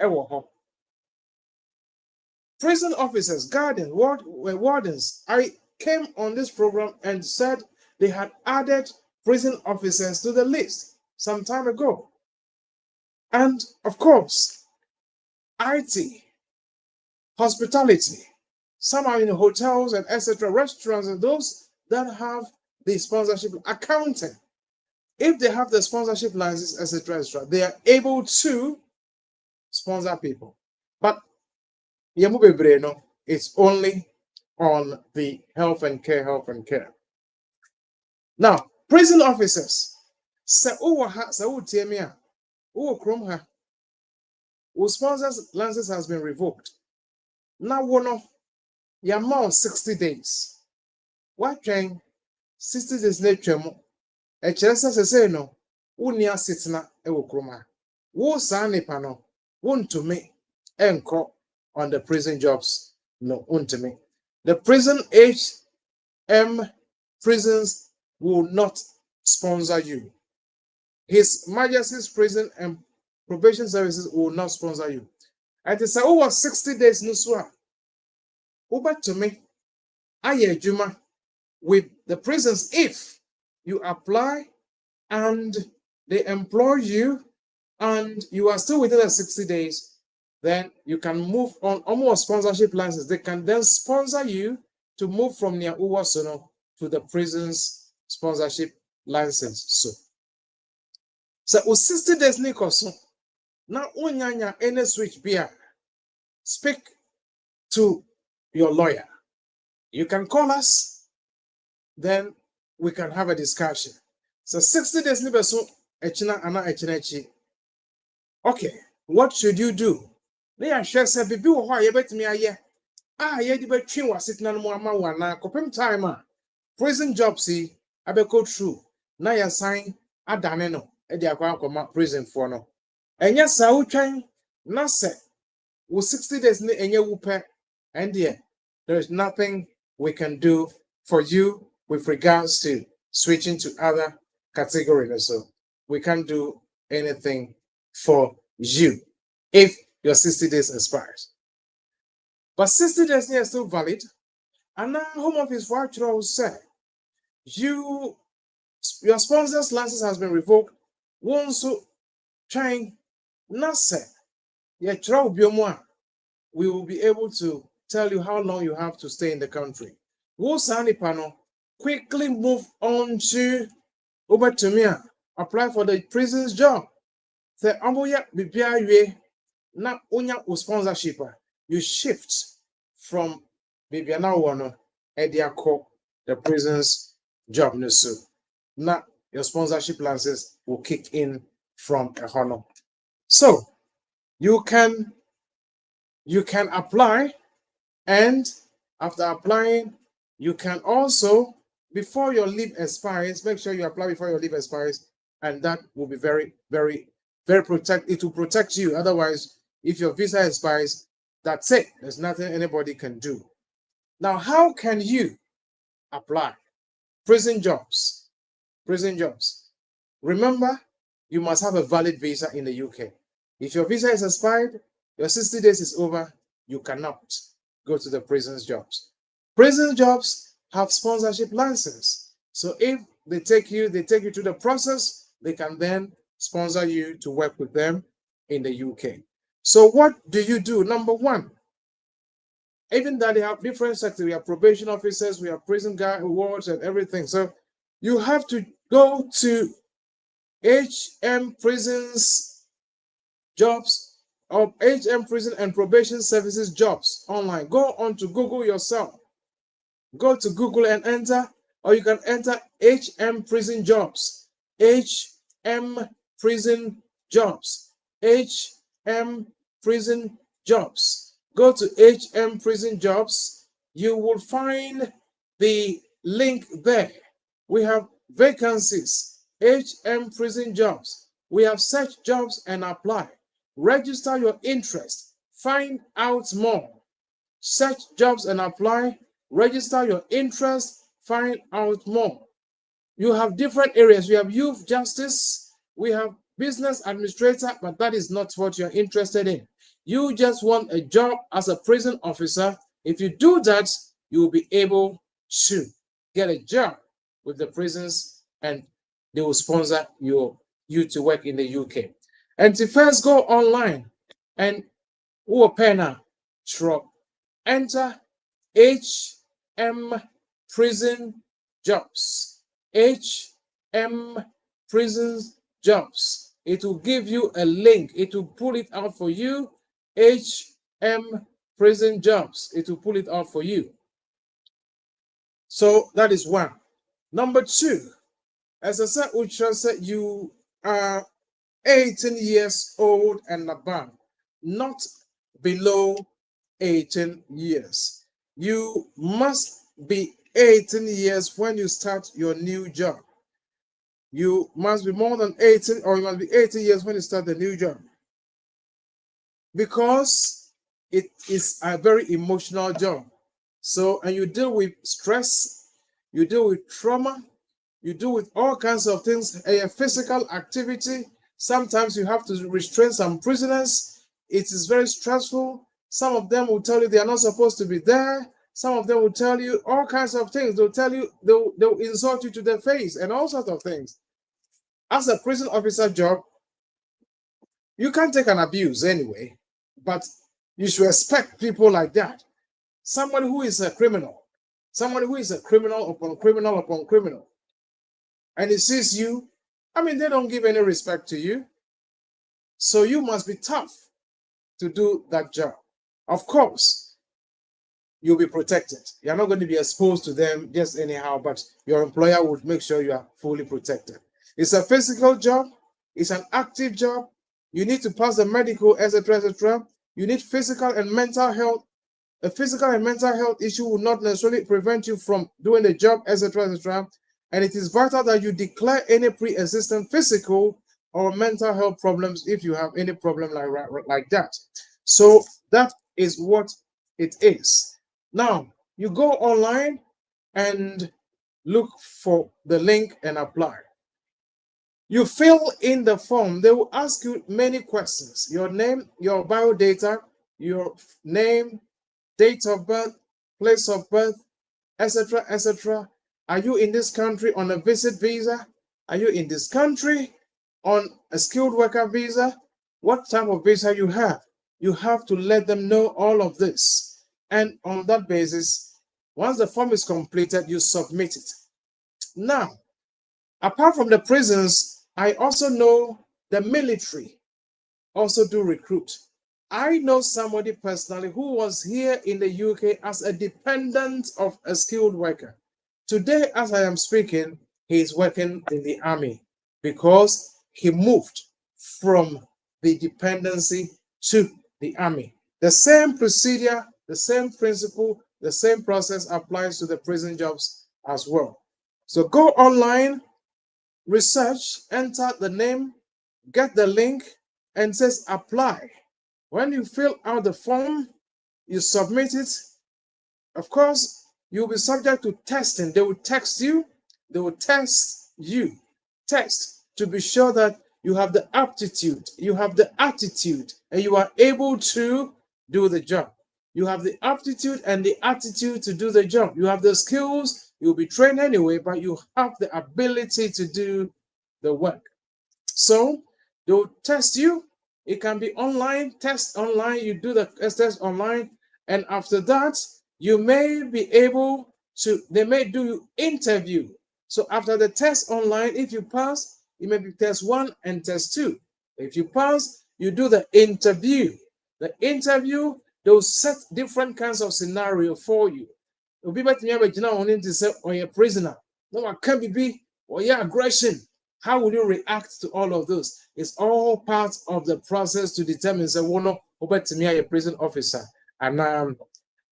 prison officers, guardians, wardens. I came on this program and said they had added prison officers to the list some time ago. And of course, IT, hospitality, some are in hotels and etc., restaurants, and those that have the sponsorship, accounting. If they have the sponsorship license, etc., they are able to sponsor people. But it's only on the health and care. Now, prison officers, whose sponsors license has been revoked. Now, one of your amount 60 days. What train 60 days later? A chance say no, unia sitna ewokroma. Wo sani pano, won to me, enko on the prison jobs. No, to me. The prison HM prisons will not sponsor you. His Majesty's Prison and Probation Services will not sponsor you. And it's over 60 days nuswa. Over to me, aye juma with the prisons if you apply and they employ you and you are still within the 60 days, then you can move on almost sponsorship license. They can then sponsor you to move from near Uwasono to the prison's sponsorship license. So 60 days nikoso. Now unyanya any switch beer. Speak to your lawyer. You can call us, then we can have a discussion. So 60 days nibeso echina ana echinachi. Okay, what should you do? They are sure say bibi wo ho yebetimi aye. Ye di betwin wasitna no ama wana kopem time prison job see abeko true. Na ya sign adane no e di akwa akoma prison for no. Enya sa utwan na se wo 60 days ni enye wupe and there is nothing we can do for you with regards to switching to other categories. So we can't do anything for you if your 60 days expires. But 60 days is still valid. And now Home Office for actual say your sponsor's license has been revoked. Once trying not say we will be able to tell you how long you have to stay in the country. Quickly move on to over to me. Apply for the prison's job. Say na unya sponsorship. You shift from Bibiana Wano Ediako the prison's job. Now your sponsorship license will kick in from a honor. So you can apply, and after applying, you can also, before your leave expires, make sure you apply before your leave expires, and that will be very, very, very it will protect you. Otherwise, if your visa expires, that's it. There's nothing anybody can do. Now, how can you apply? Prison jobs. Remember, you must have a valid visa in the UK. If your visa is expired, your 60 days is over, you cannot go to the prison's jobs. Prison jobs have sponsorship license. So if they take you through the process, they can then sponsor you to work with them in the UK. So what do you do? Number one, even though they have different sectors, we have probation officers, we have prison guard awards and everything. So you have to go to HM Prisons jobs of HM Prison and Probation Services jobs online. Go on to Google yourself. Go to Google and enter, or you can enter HM Prison Jobs. HM Prison Jobs. HM Prison Jobs. Go to HM Prison Jobs. You will find the link there. We have vacancies, HM Prison Jobs. We have search jobs and apply. Register your interest. Find out more. Search jobs and apply. Register your interest. Find out more. You have different areas. We have youth justice. We have business administrator, but that is not what you're interested in. You just want a job as a prison officer. If you do that, you will be able to get a job with the prisons, and they will sponsor you to work in the UK. And to first go online and enter HM Prison Jobs. HM Prison Jobs. It will give you a link. It will pull it out for you. HM Prison Jobs. It will pull it out for you. So that is one. Number two, as I said, Ucha said, you are 18 years old and above, not below 18 years. You must be 18 years when you start your new job. You must be more than 18, or you must be 18 years when you start the new job. Because it is a very emotional job. So, and you deal with stress, you deal with trauma, you deal with all kinds of things, a physical activity. Sometimes you have to restrain some prisoners. It is very stressful. Some of them will tell you they are not supposed to be there. Some of them will tell you all kinds of things. They'll tell you, they'll insult you to their face and all sorts of things. As a prison officer job, you can't take an abuse anyway, but you should expect people like that. Somebody who is a criminal, somebody who is a criminal upon criminal upon criminal, and he sees you, I mean, they don't give any respect to you. So you must be tough to do that job. Of course, you'll be protected. You're not going to be exposed to them just anyhow, but your employer would make sure you are fully protected. It's a physical job. It's an active job. You need to pass the medical, etc., etc. You need physical and mental health. A physical and mental health issue will not necessarily prevent you from doing the job, etc., etc. And it is vital that you declare any pre-existing physical or mental health problems if you have any problem like that. So that is what it is. Now, you go online and look for the link and apply. You fill in the form. They will ask you many questions. Your name, your biodata, your name, date of birth, place of birth, etc., etc. Are you in this country on a visit visa? Are you in this country on a skilled worker visa? What type of visa you have? You have to let them know all of this. And on that basis, once the form is completed, you submit it. Now, apart from the prisons, I also know the military also do recruit. I know somebody personally who was here in the UK as a dependent of a skilled worker. Today, as I am speaking, he is working in the army because he moved from the dependency to the army. The same procedure, the same principle, the same process applies to the prison jobs as well. So go online, research, enter the name, get the link, and says apply. When you fill out the form, you submit it. Of course, you'll be subject to testing. They will text you. They will test you. Test to be sure that you have the aptitude, you have the attitude, and you are able to do the job. You have the aptitude and the attitude to do the job. You have the skills. You'll be trained anyway, but you have the ability to do the work. So they'll test you. It can be online, test online. You do the test online, and after that, you may be able to, they may do interview. So after the test online, if you pass, it may be test 1 and test 2. If you pass, you do the interview. The interview, they'll set different kinds of scenario for you. You'll be better to say, or you're a prisoner. No, I can't be, or your aggression. How will you react to all of those? It's all part of the process to determine, say, well, no, over to me, a prison officer. And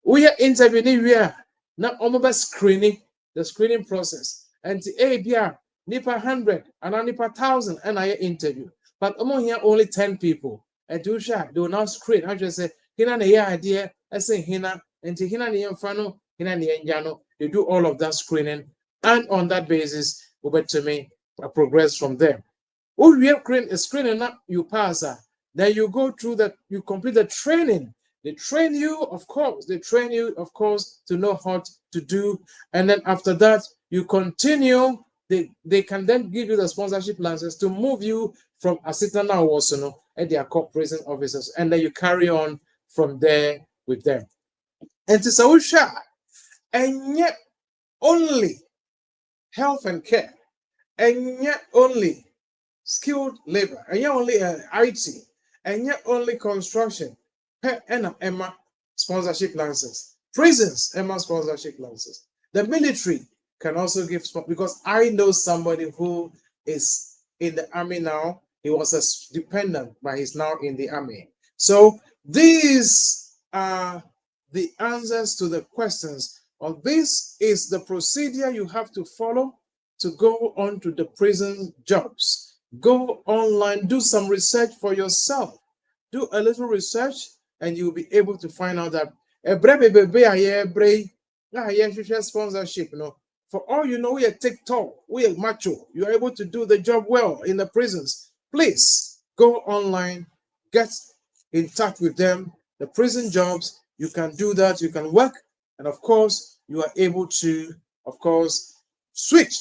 we are interviewing here. Now, almost screening, the screening process. And the ABR, NIPA 100 and NIPA 1,000, and I interview. But among here, only 10 people. And do they will now screen. I just say, Hina ne idea, I say Hina, and to Hina ne Fano, Hina ne Njano. They do all of that screening. And on that basis, over to me, I progress from there. Oh, we have screening up, you pass. Then you go through that, you complete the training. They train you, of course. They train you, of course, to know what to do. And then after that, you continue. They can then give you the sponsorship license to move you from assistant now at their court prison officers. And then you carry on from there with them. And to Sausha, and yet only health and care, and yet only skilled labor, and yet only IT, and yet only construction. Emma sponsorship license. Prisons, Emma sponsorship license. The military can also give, because I know somebody who is in the army now. He was a dependent, but he's now in the army. So these are the answers to the questions. Well, this is the procedure you have to follow to go on to the prison jobs. Go online, do some research for yourself. Do a little research, and you'll be able to find out that sponsorship, for all you know, we are TikTok, we are macho. You are able to do the job well in the prisons. Please go online, get in touch with them. The prison jobs, you can do that, you can work, and of course, you are able to, of course, switch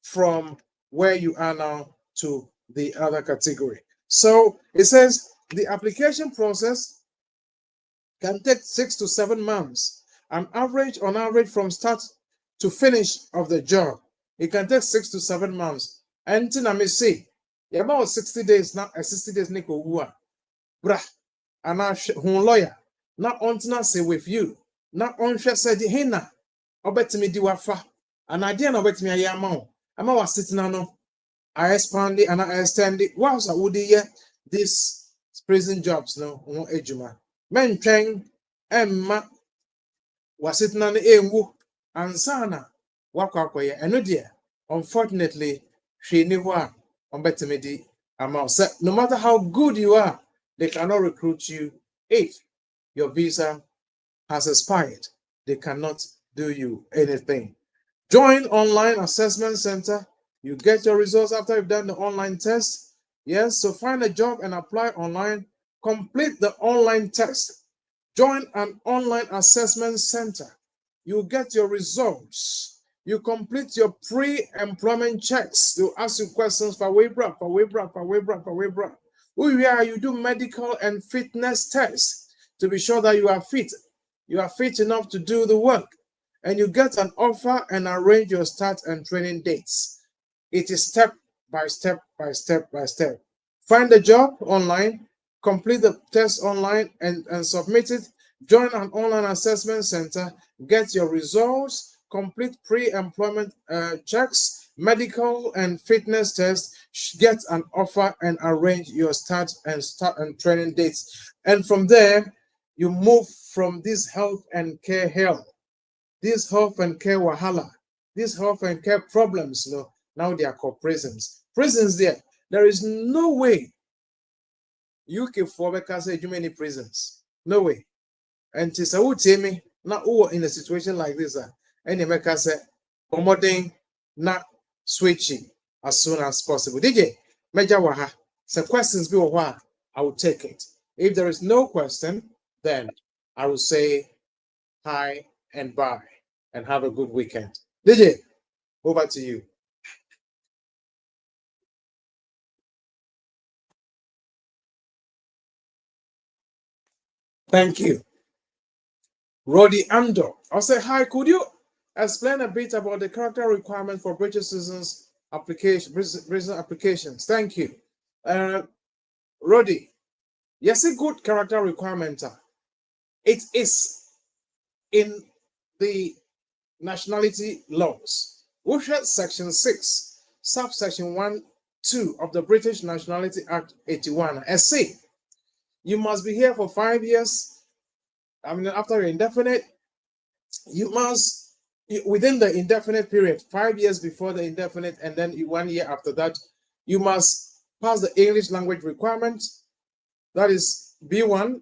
from where you are now to the other category. So it says the application process can take 6 to 7 months. On average from start to finish of the job, it can take 6 to 7 months. And I may say, about 60 days now, 60 days niko wua. Bra, and I lawyer, not on say with you, not on said hina, or bet me diwafa, and I didn't bet me a yamau. I'm always sitting on. I expand it and I extend it. Whilst I would hear these prison jobs, no, on ejuma. Men train Emma was sitting on the emu and sana wakwakoye and dear. Unfortunately, she knew what on better me amount. So no matter how good you are, they cannot recruit you if your visa has expired. They cannot do you anything. Join online assessment center. You get your results after you've done the online test. Yes, so find a job and apply online. Complete the online test. Join an online assessment center. You get your results. You complete your pre-employment checks. They'll ask you questions for Webra. You do medical and fitness tests to be sure that you are fit. You are fit enough to do the work. And you get an offer and arrange your start and training dates. It is step by step by step by step. Find a job online, complete the test online and submit it. Join an online assessment center, get your results, complete pre-employment checks, medical and fitness tests, get an offer and arrange your start and training dates. And from there, you move from this health and care hell, this health and care wahala, this health and care problems, now they are called prisons. Prisons there is no way UK for say too many prisons. No way. And to say tell me now in a situation like this, and you make say promoting not switching as soon as possible. DJ Major Waha, some questions be what I will take it. If there is no question, then I will say hi and bye and have a good weekend. DJ, over to you. Thank you. Roddy Andor. I'll say hi. Could you explain a bit about the character requirement for British citizens applications? Thank you. Roddy, Yes, a good character requirement. It is in the nationality laws. Which is Section 6, subsection 1, 2 of the British Nationality Act 81. Say, you must be here for 5 years. I mean, after you're indefinite, you must, within the indefinite period, 5 years before the indefinite, and then 1 year after that, you must pass the English language requirement. That is B1.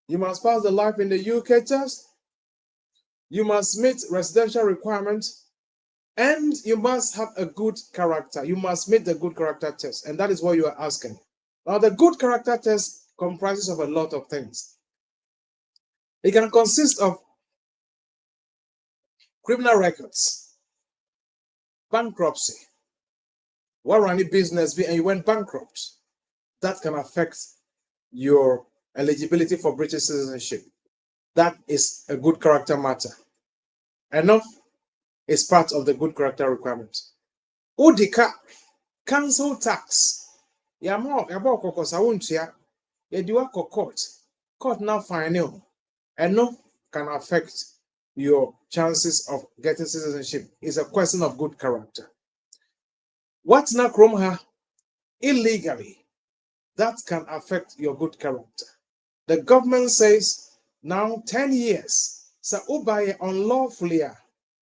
You must pass the life in the UK test. You must meet residential requirements, and you must have a good character. You must meet the good character test, and that is what you are asking. Now, the good character test comprises of a lot of things. It can consist of criminal records, bankruptcy, what running business and you went bankrupt. That can affect your eligibility for British citizenship. That is a good character matter. Enough is part of the good character requirement. Udika, council tax. Yabo kokos awuntia. Yediwa court. Court now final. Enough can affect your chances of getting citizenship. It's a question of good character. What's now kromha illegally? That can affect your good character. The government says now 10 years. So ubaye unlawfully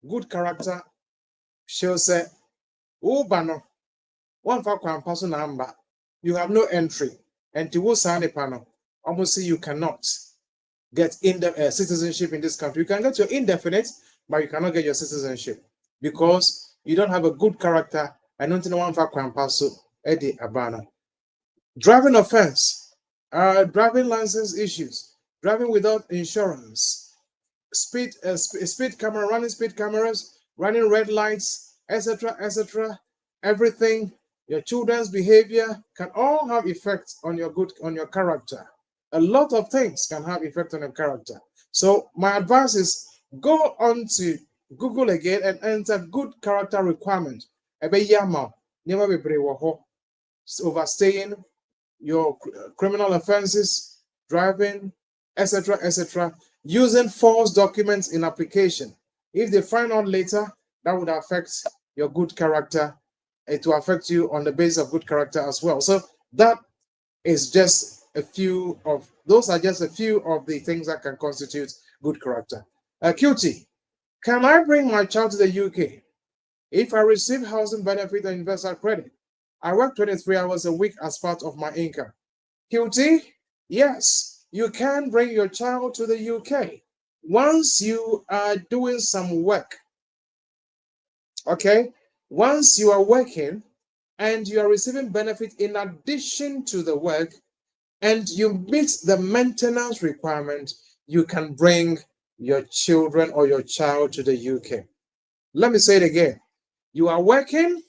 good character shows that ubano one for person number you have no entry and to sign a panel almost say you cannot get citizenship in this country. You can get your indefinite, but you cannot get your citizenship because you don't have a good character. I don't know one for person Eddie Abana. Driving offense, driving license issues, driving without insurance, speed camera, running speed cameras, running red lights, etc., etc. Everything, your children's behavior can all have effects on your character. A lot of things can have effect on your character. So my advice is go on to Google again and enter good character requirement. Overstaying, your criminal offenses, driving, etc., etc., using false documents in application. If they find out later, that would affect your good character. It will affect you on the basis of good character as well. So that is just a few of those are just a few of the things that can constitute good character. QT, can I bring my child to the UK if I receive housing benefit and investor credit? I work 23 hours a week as part of my income. QT, yes, you can bring your child to the UK once you are doing some work. Okay, once you are working and you are receiving benefit in addition to the work and you meet the maintenance requirement, you can bring your children or your child to the UK. Let me say it again. You are working,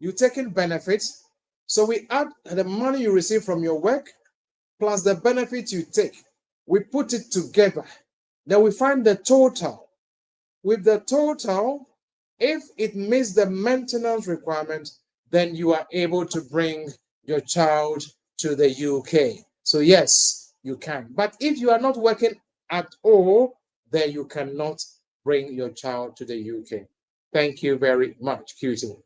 you're taking benefits. So we add the money you receive from your work plus the benefit you take. We put it together. Then we find the total. With the total, if it meets the maintenance requirement, then you are able to bring your child to the UK. So yes, you can. But if you are not working at all, then you cannot bring your child to the UK. Thank you very much, QT.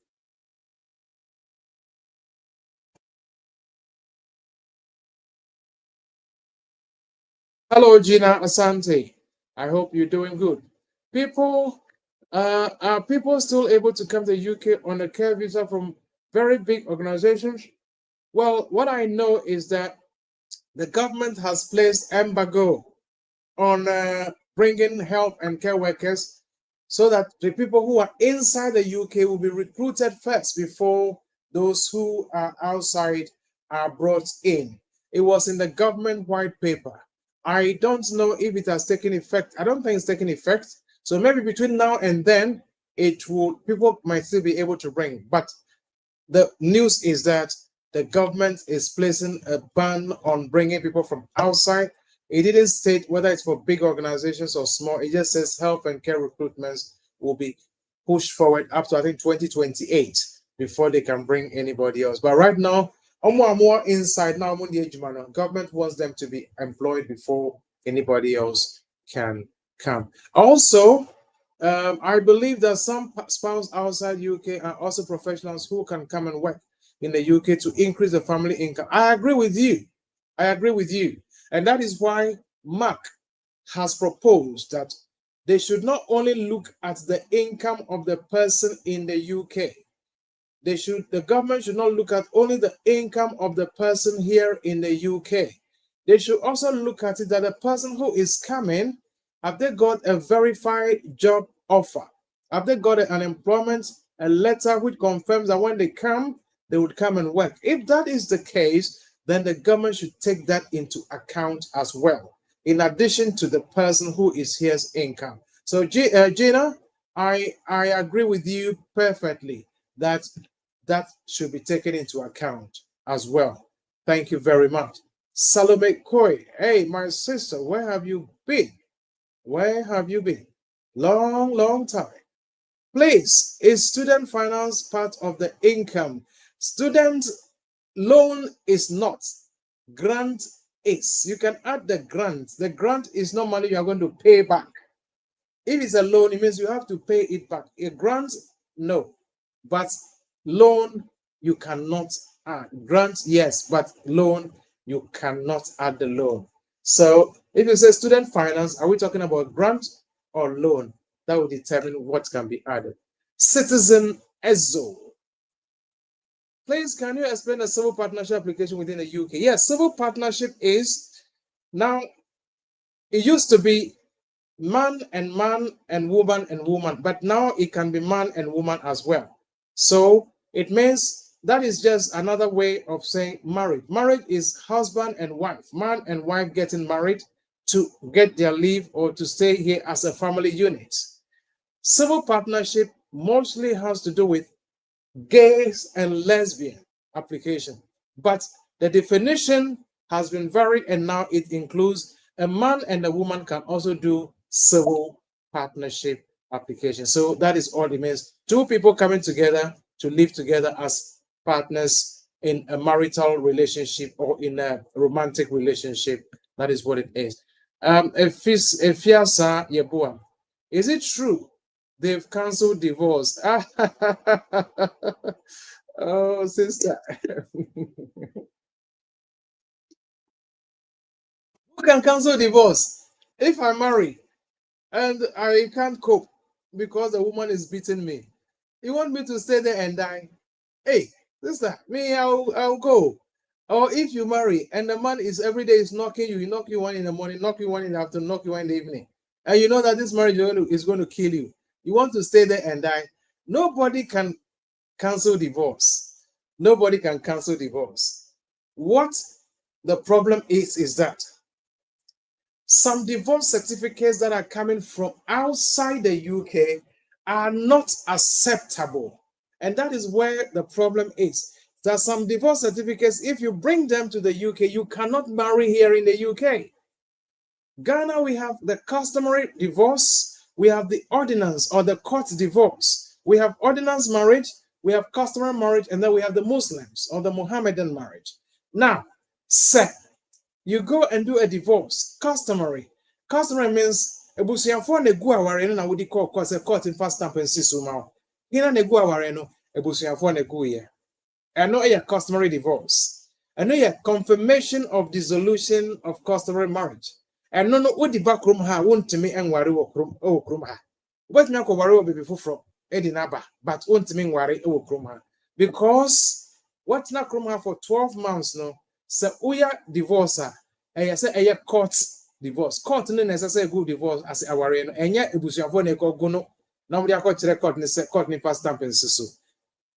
Hello, Gina Asante. I hope you're doing good. People, are people still able to come to the UK on a care visa from very big organizations? Well, what I know is that the government has placed embargo on bringing health and care workers so that the people who are inside the UK will be recruited first before those who are outside are brought in. It was in the government white paper. I don't know if it has taken effect. I don't think it's taken effect. So maybe between now and then, people might still be able to bring. But the news is that the government is placing a ban on bringing people from outside. It didn't state whether it's for big organizations or small. It just says health and care recruitments will be pushed forward up to, I think, 2028 before they can bring anybody else. But right now, More inside now. Government wants them to be employed before anybody else can come. Also, I believe that some spouse outside UK are also professionals who can come and work in the UK to increase the family income. I agree with you. I agree with you. And that is why Mark has proposed that they should not only look at the income of the person in the UK. The government should not look at only the income of the person here in the UK. They should also look at it that the person who is coming, have they got a verified job offer? Have they got an employment, a letter which confirms that when they come, they would come and work? If that is the case, then the government should take that into account as well, in addition to the person who is here's income. So, Gina, I agree with you perfectly that should be taken into account as well. Thank you very much. Salome Koi, hey, my sister, where have you been? Where have you been? Long time. Please, is student finance part of the income? Student loan is not. Grant is. You can add the grant. The grant is not money you are going to pay back. If it's a loan, it means you have to pay it back. A grant, no. But loan, you cannot add. Grant, yes, but loan, you cannot add the loan. So if you say student finance, are we talking about grant or loan? That will determine what can be added. Citizen Ezo. Please, can you explain the civil partnership application within the UK? Yes, civil partnership is, now, it used to be man and woman, but now it can be man and woman as well. So it means that is just another way of saying marriage. Marriage is husband and wife, man and wife getting married to get their leave or to stay here as a family unit. Civil partnership mostly has to do with gays and lesbian application, but the definition has been varied, and now it includes a man and a woman can also do civil partnership application. So that is all it means. Two people coming together to live together as partners in a marital relationship or in a romantic relationship. That is what it is. Efiasa Yeboah, is it true they've cancelled divorce? Oh, sister. Who can cancel divorce? If I marry and I can't cope because the woman is beating me, you want me to stay there and die? Hey, sister, me, I'll go. Or if you marry and the man is every day is knocking you, he knock you one in the morning, knock you one in the afternoon, knock you one in the evening, and you know that this marriage is going to kill you. You want to stay there and die? Nobody can cancel divorce. Nobody can cancel divorce. What the problem is that some divorce certificates that are coming from outside the UK are not acceptable. And that is where the problem is. There are some divorce certificates, if you bring them to the UK, you cannot marry here in the UK. Ghana, we have the customary divorce, we have the ordinance or the court divorce. We have ordinance marriage, we have customary marriage, and then we have the Muslims or the Mohammedan marriage. Now, sir, you go and do a divorce, customary. Customary means ebusuafo na egu aware no na wodi court in fast stamp and sisuma. Hina na egu aware no ebusuafo na egu ye. Eno a customary divorce. Eno a confirmation of dissolution of customary marriage. Eno no wodi back room ha wontimi enware wo krom ha. Wobetimi akware wo bebe foforo edi naba, but wontimi enware wo krom ha, because what na krom ha for 12 months no. So uya divorce I say a court divorce. Court no necessary good divorce as aware no. Enya ebusuafo na eko go no. Na we akọ kire court ni say court ni fast stamp nsusu.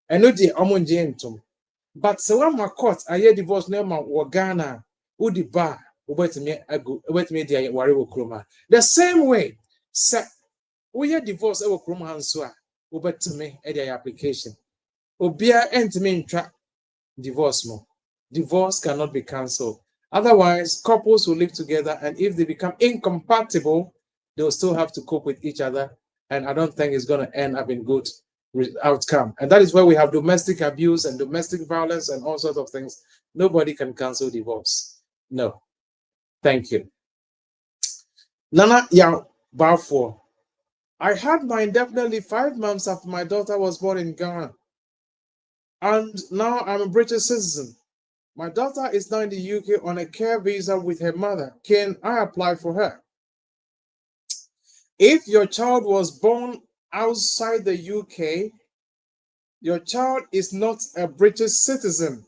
Eno die omonje ntom. But so one court aye divorce na ma wo Ghana udi ba obetime ago obetime dia ware wo kroma. The same way say uya divorce e wo kroma nso a obetime e dia application. Obia entime ntwa divorce mo. Divorce cannot be cancelled. Otherwise, couples will live together, and if they become incompatible, they will still have to cope with each other. And I don't think it's going to end up in good outcome. And that is where we have domestic abuse and domestic violence and all sorts of things. Nobody can cancel divorce. No. Thank you. Nana Yao Balfour. I had my indefinite leave 5 months after my daughter was born in Ghana. And now I'm a British citizen. My daughter is now in the UK on a care visa with her mother. Can I apply for her? If your child was born outside the UK, your child is not a British citizen.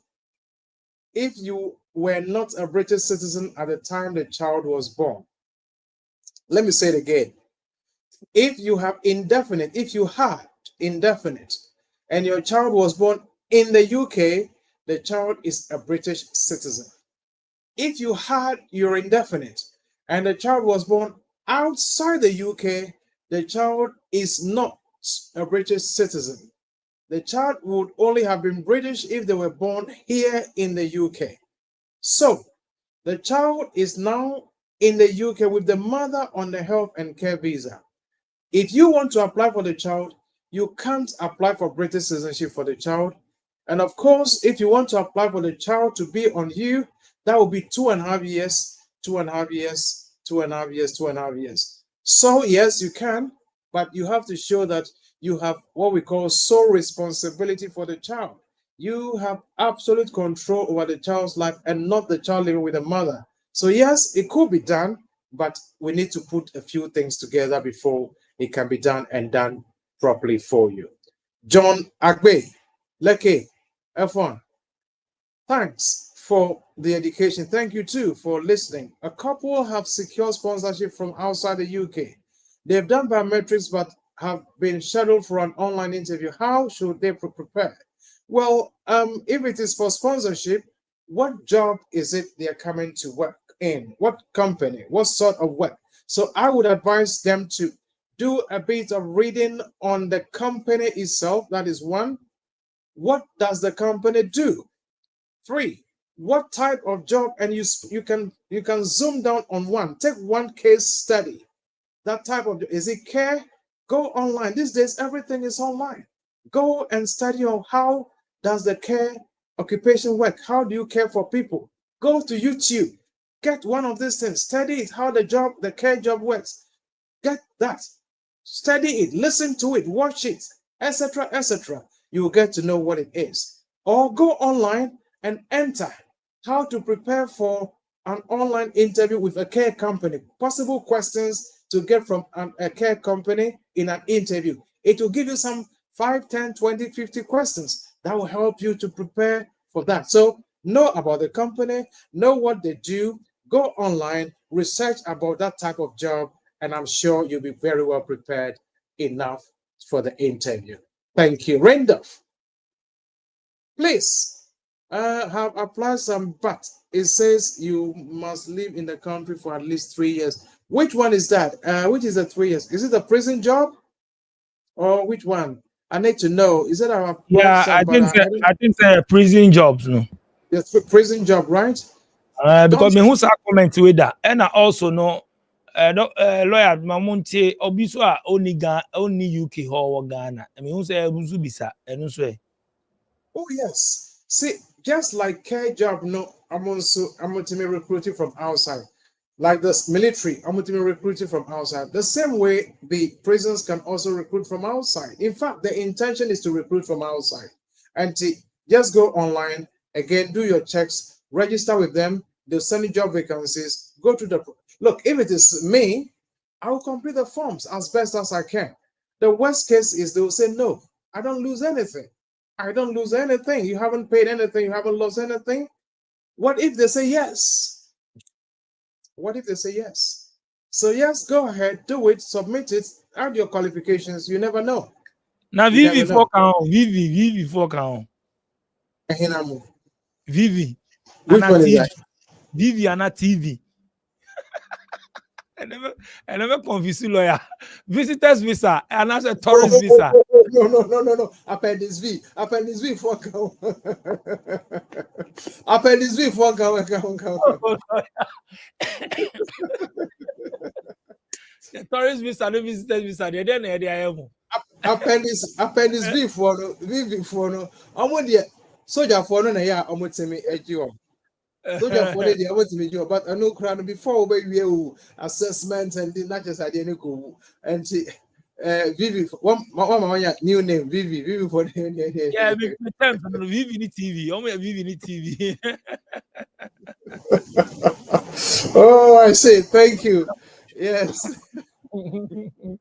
If you were not a British citizen at the time the child was born. Let me say it again. If you have indefinite, if you had indefinite, and your child was born in the UK, the child is a British citizen. If you had your indefinite, and the child was born outside the UK, the child is not a British citizen. The child would only have been British if they were born here in the UK. So, the child is now in the UK with the mother on the health and care visa. If you want to apply for the child, you can't apply for British citizenship for the child. And of course, if you want to apply for the child to be on you, that will be 2.5 years, 2.5 years, 2.5 years, 2.5 years. So yes, you can, but you have to show that you have what we call sole responsibility for the child. You have absolute control over the child's life and not the child living with the mother. So yes, it could be done, but we need to put a few things together before it can be done and done properly for you. John Agbe, Leke, F1. Thanks for the education. Thank you too for listening. A couple have secured sponsorship from outside the UK. They've done biometrics but have been scheduled for an online interview. How should they prepare? Well, if it is for sponsorship, what job is it they're coming to work in? What company? What sort of work? So I would advise them to do a bit of reading on the company itself. That is one. What does the company do? 3, what type of job? And you can zoom down on one. Take one case study. That type of, is it care? Go online. These days, everything is online. Go and study on how does the care occupation work? How do you care for people? Go to YouTube. Get one of these things. Study it, how the care job works. Get that. Study it, listen to it, watch it, etc., etc. You will get to know what it is. Or go online and enter how to prepare for an online interview with a care company. Possible questions to get from a care company in an interview. It will give you some 5, 10, 20, 50 questions that will help you to prepare for that. So know about the company, know what they do, go online, research about that type of job, and I'm sure you'll be very well prepared enough for the interview. Thank you. Randolph, please, have applied some, but it says you must live in the country for at least 3 years. Which one is that? Which is the 3 years? Is it a prison job? Or which one? I need to know. Is it our Yeah, some, I think prison jobs, no. It's a prison job, right? Because me who's a comment with that, and I also know lawyer Mamunti Obiso only UK or Ghana. I mean, who say Busubisa and also. Oh yes. See, just like care job, no, I'm going to be recruiting from outside. Like this military, I'm going to be recruiting from outside. The same way the prisons can also recruit from outside. In fact, the intention is to recruit from outside. And just go online, again, do your checks, register with them, they'll send you job vacancies, go to the, look, if it is me, I will complete the forms as best as I can. The worst case is they will say, no, I don't lose anything. I don't lose anything. You haven't paid anything. You haven't lost anything. What if they say yes? What if they say yes? So yes, go ahead, do it, submit it, add your qualifications. You never know. Now Vivi for count. Vivi for count. Vivi. Which one is that? Vivi and TV. I never confuse lawyer. Visitors visa and as a tourist visa. No. Appendix V for count. Appendix V for count. The tourist visa, no visitors visa. They don't know they are. appendix B for no, V for no. I'm the soldier for no, yeah, I'm with me a job. Soldier for the I'm with me job, but I know crown before we assessment and the not just idea go and see. Vivi, one new name, Vivi for the Yeah, the terms on Vivi TV. Only Vivi TV. Oh, I see. Thank you. Yes. All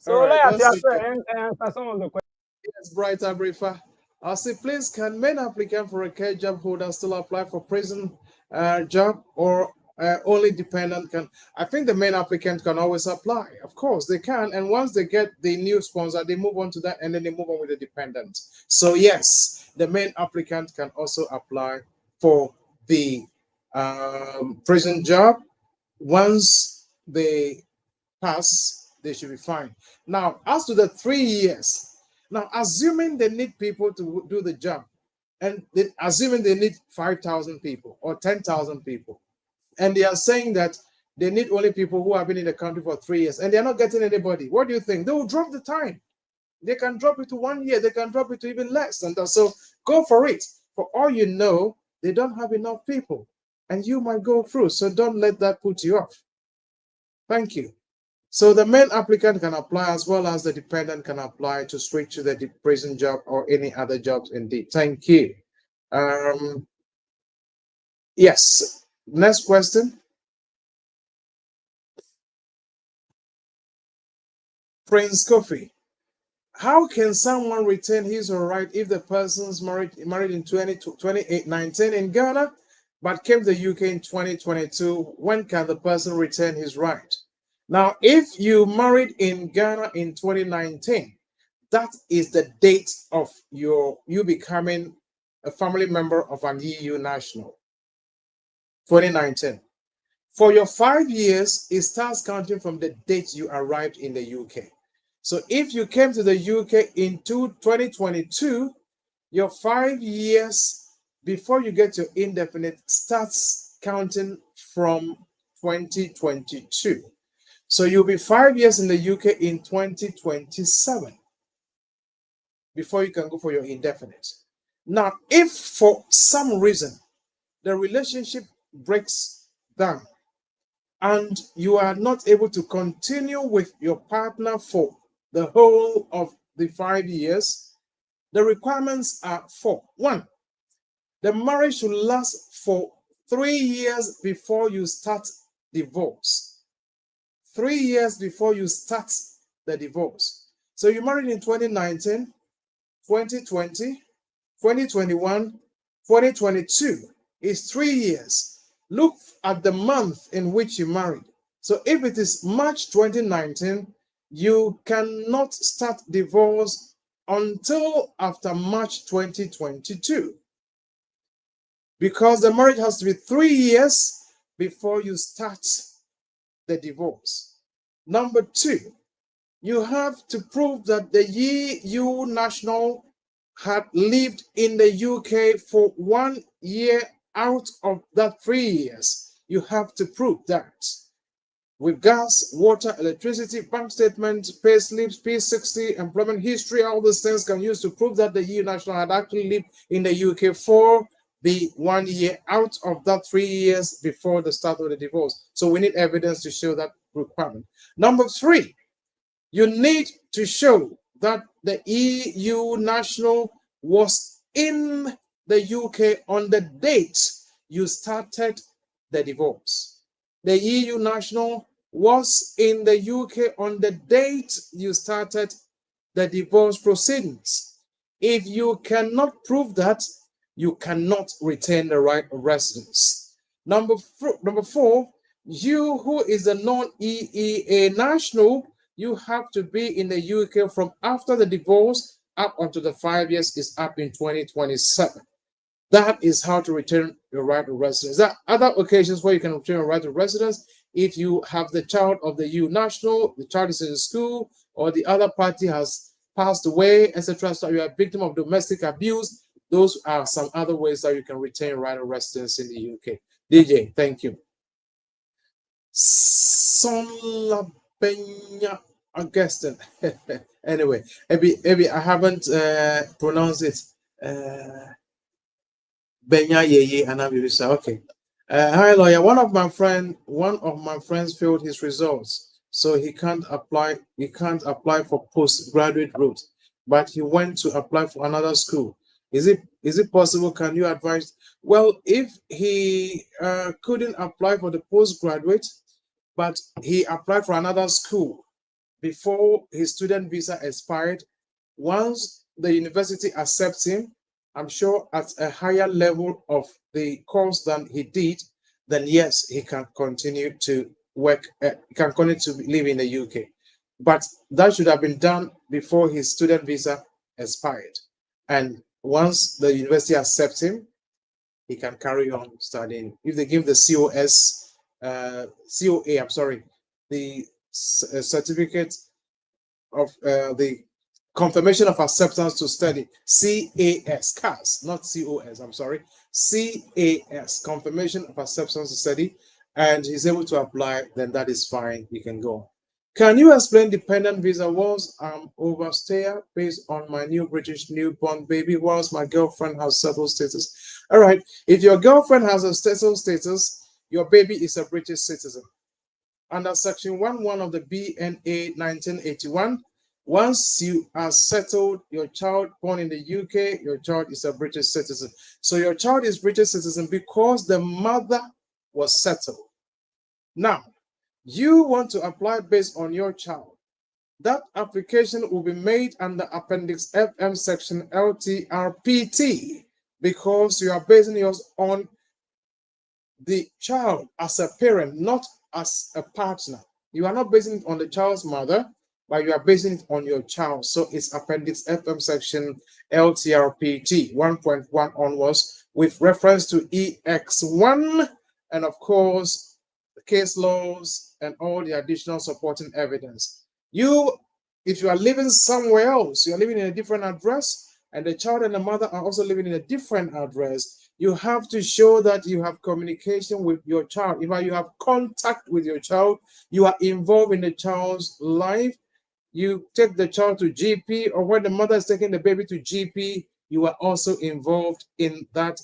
So right. let's That's okay. answer some of the questions. Yes, brighter briefer. I'll say, please, can men applicant for a care job holder still apply for prison job or only dependent can? I think the main applicant can always apply. Of course, they can. And once they get the new sponsor, they move on to that and then they move on with the dependent. So, yes, the main applicant can also apply for the prison job. Once they pass, they should be fine. Now, as to the 3 years, now assuming they need people to do the job, and assuming they need 5,000 people or 10,000 people, and they are saying that they need only people who have been in the country for 3 years, and they're not getting anybody, what do you think? They will drop the time. They can drop it to 1 year, they can drop it to even less than that. So go for it. For all you know, they don't have enough people, and you might go through. So don't let that put you off. Thank you. So the main applicant can apply as well as the dependent can apply to switch to the prison job or any other jobs indeed. Thank you. Yes. Next question. Prince Kofi. How can someone retain his or her right if the person's married in 2019 in Ghana but came to the UK in 2022? When can the person retain his right? Now, if you married in Ghana in 2019, that is the date of you becoming a family member of an EU national. 2019. For your 5 years, it starts counting from the date you arrived in the UK. So if you came to the UK in 2022, your 5 years before you get your indefinite starts counting from 2022. So you'll be 5 years in the UK in 2027 before you can go for your indefinite. Now, if for some reason the relationship breaks down and you are not able to continue with your partner for the whole of the 5 years, the requirements are four. One, the marriage should last for 3 years before you start divorce. 3 years before you start the divorce. So you married in 2019, 2020, 2021, 2022 is 3 years. Look at the month in which you married. So if it is March 2019, you cannot start divorce until after March 2022 because the marriage has to be 3 years before you start the divorce. Number two, you have to prove that the EU national had lived in the UK for 1 year out of that 3 years. You have to prove that. With gas, water, electricity, bank statement, pay slips, P60, employment history, all these things can use to prove that the EU national had actually lived in the UK for the 1 year out of that 3 years before the start of the divorce. So we need evidence to show that requirement. Number three, you need to show that the EU national was in the UK on the date you started the divorce. The EU national was in the UK on the date you started the divorce proceedings. If you cannot prove that, you cannot retain the right of residence. Number four, you who is a non-EEA national, you have to be in the UK from after the divorce up until the 5 years is up in 2027. That is how to return your right of residence. There are other occasions where you can return your right of residence if you have the child of the EU national, the child is in school, or the other party has passed away, etc. So you are a victim of domestic abuse. Those are some other ways that you can retain right of residence in the UK. DJ, thank you. Son La Peña Augustin. Anyway, maybe I haven't pronounced it. Benya Yeye Anabibisa. Okay. Hi lawyer. One of my friends failed his results, so he can't apply. He can't apply for postgraduate route, but he went to apply for another school. Is it possible? Can you advise? Well, if he couldn't apply for the postgraduate, but he applied for another school before his student visa expired, once the university accepts him, I'm sure at a higher level of the course than he did, then yes, he can continue to work, can continue to live in the UK. But that should have been done before his student visa expired. And once the university accepts him, he can carry on studying. If they give the COA, I'm sorry, the certificate of the confirmation of acceptance to study, CAS, not COS, I'm sorry, CAS, confirmation of acceptance to study, and he's able to apply, then that is fine, you can go. Can you explain dependent visa? Was overstayer based on my new British newborn baby, whilst my girlfriend has settled status? All right, if your girlfriend has a settled status, your baby is a British citizen. Under Section 11 of the BNA 1981, once you are settled, your child born in the UK, your child is a British citizen. So your child is British citizen because the mother was settled. Now, you want to apply based on your child. That application will be made under Appendix FM Section LTRPT because you are basing yours on the child as a parent, not as a partner. You are not basing it on the child's mother, but you are basing it on your child. So it's Appendix FM Section LTRPT 1.1 onwards with reference to EX1 and of course the case laws and all the additional supporting evidence. If you are living somewhere else, you are living in a different address, and the child and the mother are also living in a different address, you have to show that you have communication with your child. If you have contact with your child, you are involved in the child's life, you take the child to GP, or when the mother is taking the baby to GP, you are also involved in that,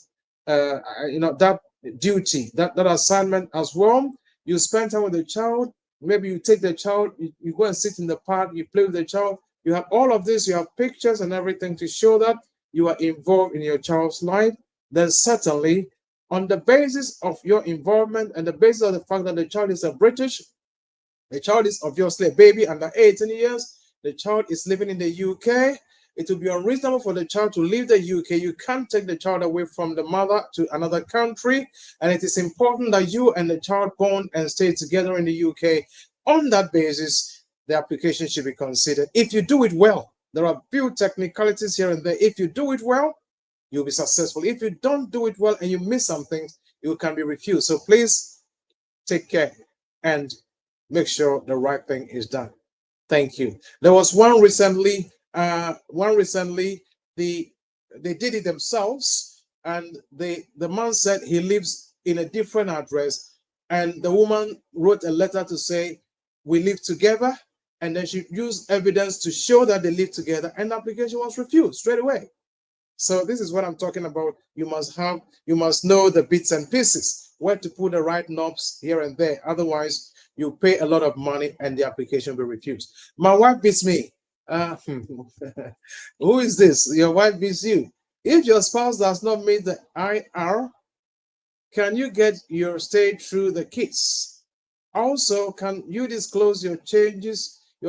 that duty, that assignment as well. You spend time with the child. Maybe you take the child, you go and sit in the park, you play with the child. You have all of this, you have pictures and everything to show that you are involved in your child's life. Then certainly, on the basis of your involvement and the basis of the fact that the child is the child is obviously a baby under 18 years, the child is living in the UK, it will be unreasonable for the child to leave the UK. You can't take the child away from the mother to another country, and it is important that you and the child bond and stay together in the UK. On that basis, the application should be considered. If you do it well, there are a few technicalities here and there. If you do it well, you'll be successful. If you don't do it well and you miss something, you can be refused. So please take care and make sure the right thing is done. Thank you. There was one recently, they did it themselves, and the man said he lives in a different address, and the woman wrote a letter to say, we live together, and then she used evidence to show that they live together, and the application was refused straight away. So this is what I'm talking about. You must know the bits and pieces, where to put the right knobs here and there. Otherwise, you pay a lot of money and the application will be refused. My wife beats me. Who is this? Your wife beats you. If your spouse does not meet the IR, can you get your stay through the kids? Also, can you disclose your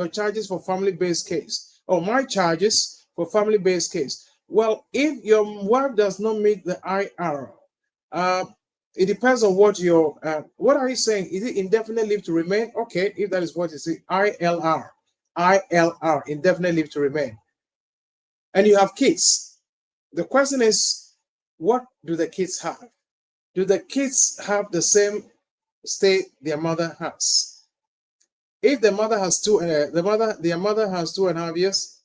charges for family-based case? Or my charges for family-based case? Well, if your wife does not meet the IR, it depends on what are you saying? Is it indefinite leave to remain? Okay, if that is what you say, ILR, indefinite leave to remain. And you have kids. The question is, what do the kids have? Do the kids have the same stay their mother has? If the mother has their mother has 2.5 years,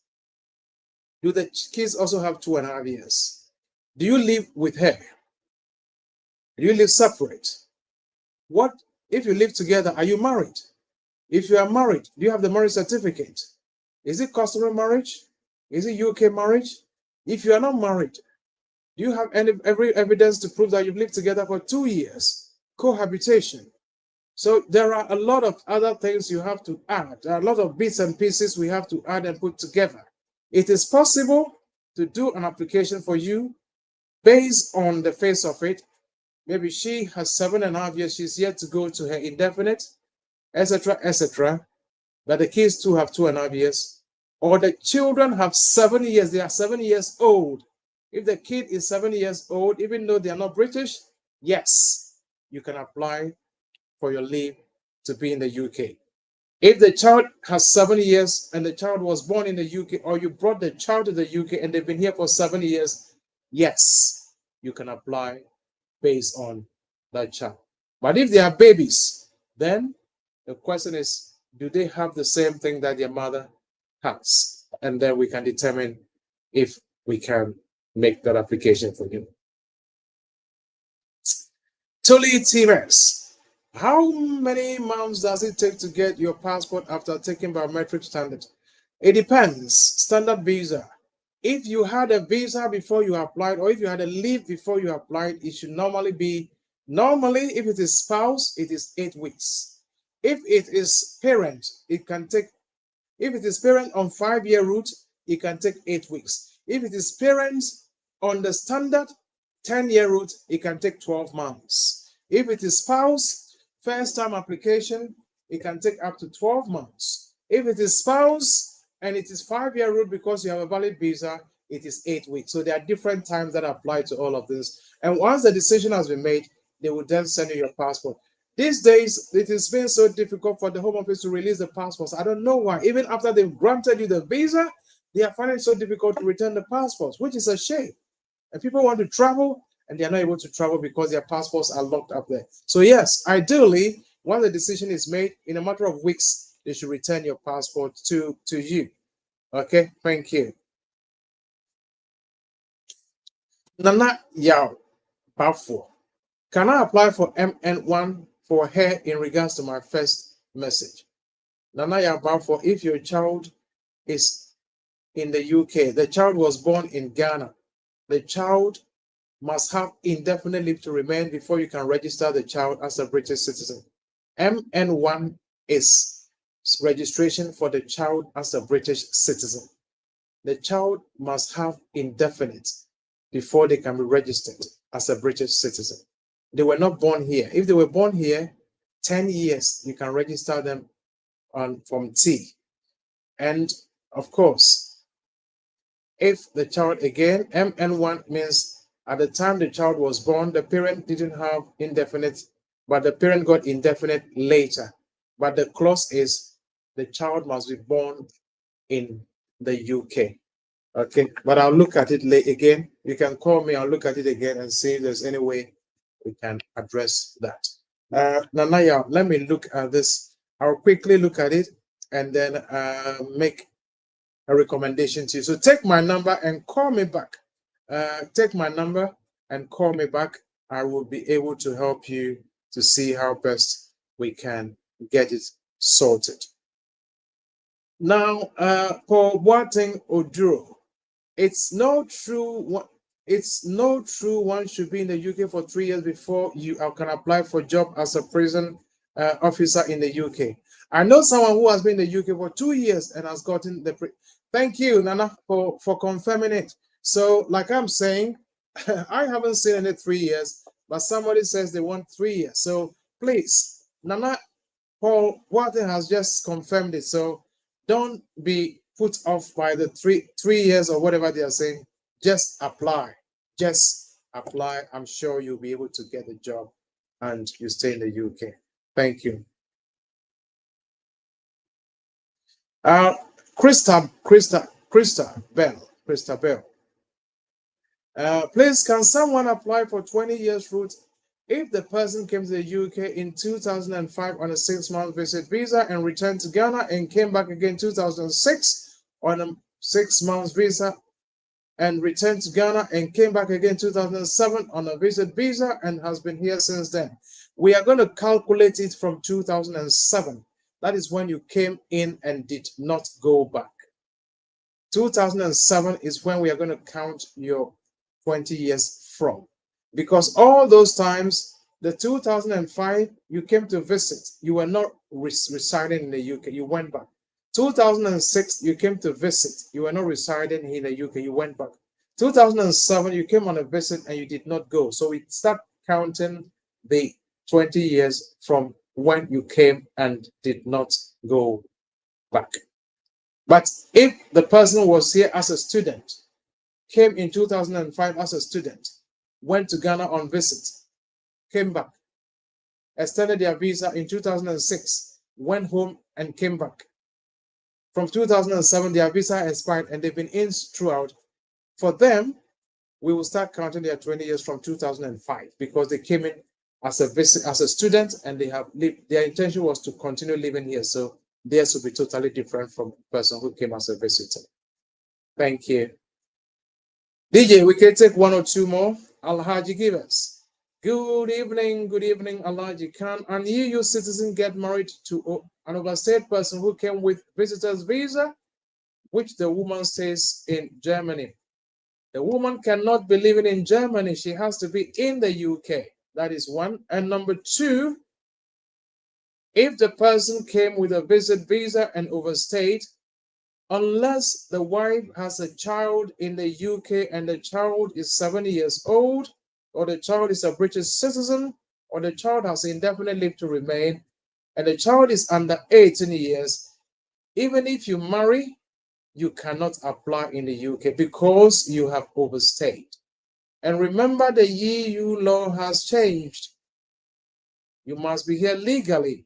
do the kids also have 2.5 years? Do you live with her? Do you live separate? What if you live together? Are you married? If you are married, do you have the marriage certificate? Is it customary marriage? Is it UK marriage? If you are not married, do you have every evidence to prove that you've lived together for 2 years? Cohabitation. So there are a lot of other things you have to add. There are a lot of bits and pieces we have to add and put together. It is possible to do an application for you based on the face of it. Maybe she has 7.5 years, she's yet to go to her indefinite, etc., etc. But the kids too have 2.5 years. Or the children have 7 years, they are 7 years old. If the kid is 7 years old, even though they are not British, yes, you can apply for your leave to be in the UK. If the child has 7 years and the child was born in the UK, or you brought the child to the UK and they've been here for 7 years, yes, you can apply based on that child. But if they are babies, then the question is, do they have the same thing that their mother has? And then we can determine if we can make that application for you. Tuli TMS. How many months does it take to get your passport after taking biometric standard? It depends. Standard visa. If you had a visa before you applied, or if you had a leave before you applied, it should normally be, if it is spouse, it is 8 weeks. If it is parent, it can take, if it is parent on 5-year route, it can take 8 weeks. If it is parents on the standard 10-year route, it can take 12 months. If it is spouse, first time application, it can take up to 12 months. If it is spouse and it is 5-year route because you have a valid visa, it is 8 weeks. So there are different times that apply to all of this. And once the decision has been made, they will then send you your passport. These days, it has been so difficult for the Home Office to release the passports. I don't know why. Even after they've granted you the visa, they are finding it so difficult to return the passports, which is a shame. And people want to travel, and they are not able to travel because their passports are locked up there. So yes, ideally, once the decision is made, in a matter of weeks, they should return your passport to you. Okay, thank you. Nana Yao Bafo. Can I apply for MN1 for her in regards to my first message? Nana Yao Bafo, if your child is in the UK, the child was born in Ghana, the child must have indefinite leave to remain before you can register the child as a British citizen. MN1 is registration for the child as a British citizen. The child must have indefinite before they can be registered as a British citizen. They were not born here. If they were born here, 10 years, you can register them from T. And of course, if the child, again, MN1 means at the time the child was born, the parent didn't have indefinite, but the parent got indefinite later. But the clause is the child must be born in the UK. Okay, but I'll look at it again. You can call me, I'll look at it again and see if there's any way we can address that. Nanaya, let me look at this. I'll quickly look at it and then make a recommendation to you. So take my number and call me back. Take my number and call me back. I will be able to help you to see how best we can get it sorted. Now, for Boateng Oduro, it's not true one should be in the UK for 3 years before you can apply for a job as a prison officer in the UK. I know someone who has been in the UK for 2 years and has gotten the thank you, Nana, for confirming it. So like I'm saying, I haven't seen any 3 years, but somebody says they want 3 years. So please, Nana, Paul Boateng has just confirmed it. So don't be put off by the three years or whatever they are saying. Just apply. Just apply. I'm sure you'll be able to get a job and you stay in the UK. Thank you. Krista Bell. Please, can someone apply for 20 years route if the person came to the UK in 2005 on a 6-month visit visa and returned to Ghana and came back again in 2006 on a 6-month visa and returned to Ghana and came back again in 2007 on a visit visa and has been here since then? We are going to calculate it from 2007. That is when you came in and did not go back. 2007 is when we are going to count your 20 years from. Because all those times, the 2005, you came to visit. You were not residing in the UK. You went back. 2006, you came to visit. You were not residing in the UK. You went back. 2007, you came on a visit and you did not go. So we start counting the 20 years from when you came and did not go back. But if the person was here as a student, came in 2005 as a student, went to Ghana on visit, came back, extended their visa in 2006, went home and came back. From 2007, their visa expired and they've been in throughout. For them, we will start counting their 20 years from 2005 because they came in as a student and they have lived, their intention was to continue living here. So theirs will be totally different from the person who came as a visitor. Thank you. DJ, we can take one or two more. Alhaji, give us. Good evening, Alhaji. Can an EU citizen get married to an overstayed person who came with visitor's visa, which the woman stays in Germany? The woman cannot be living in Germany. She has to be in the UK. That is one. And number two, if the person came with a visit visa and overstayed, unless the wife has a child in the UK and the child is 7 years old, or the child is a British citizen, or the child has indefinite leave to remain, and the child is under 18 years, even if you marry, you cannot apply in the UK because you have overstayed. And remember, the EU law has changed. You must be here legally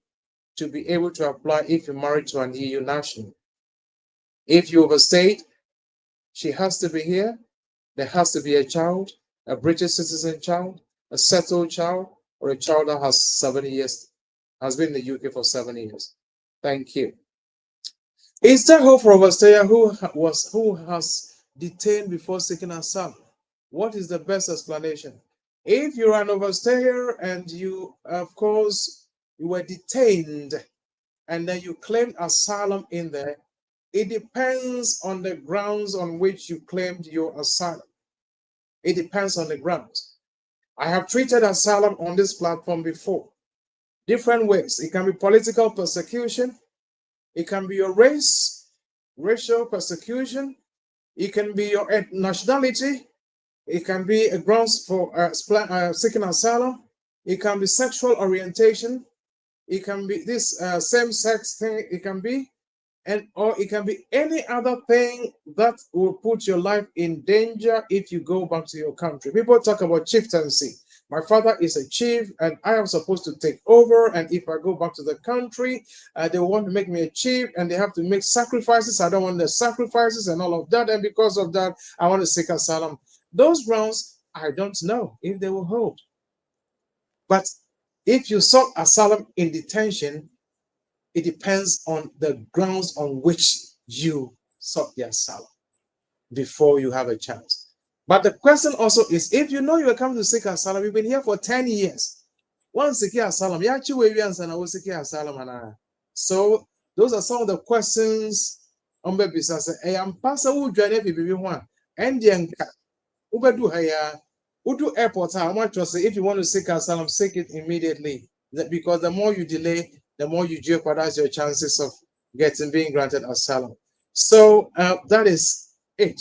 to be able to apply if you're married to an EU national. If you overstayed, she has to be here. There has to be a child, a British citizen child, a settled child, or a child that has 7 years, has been in the UK for 7 years. Thank you. Is there hope for overstayer who has detained before seeking asylum? What is the best explanation? If you're an overstayer and you, of course, you were detained and then you claimed asylum in there, it depends on the grounds on which you claimed your asylum. It depends on the grounds. I have treated asylum on this platform before. Different ways. It can be political persecution. It can be your race, racial persecution. It can be your nationality. It can be a grounds for seeking asylum. It can be sexual orientation. It can be this same-sex thing. It can be, or it can be any other thing that will put your life in danger if you go back to your country. People talk about chieftaincy. My father is a chief and I am supposed to take over. And if I go back to the country, they want to make me a chief and they have to make sacrifices. I don't want the sacrifices and all of that. And because of that, I want to seek asylum. Those grounds, I don't know if they will hold. But if you sought asylum in detention, it depends on the grounds on which you sought the asylum before you have a chance. But the question also is, if you know you are coming to seek asylum, you've been here for 10 years. Once seeking asylum, you actually will answer and seeking asylum. So those are some of the questions on baby says, I am pastor who join every one. And the Ubedu haya, Udu airport, I want to say if you want to seek asylum, seek it immediately. Because the more you delay, the more you jeopardize your chances of being granted asylum. So that is it.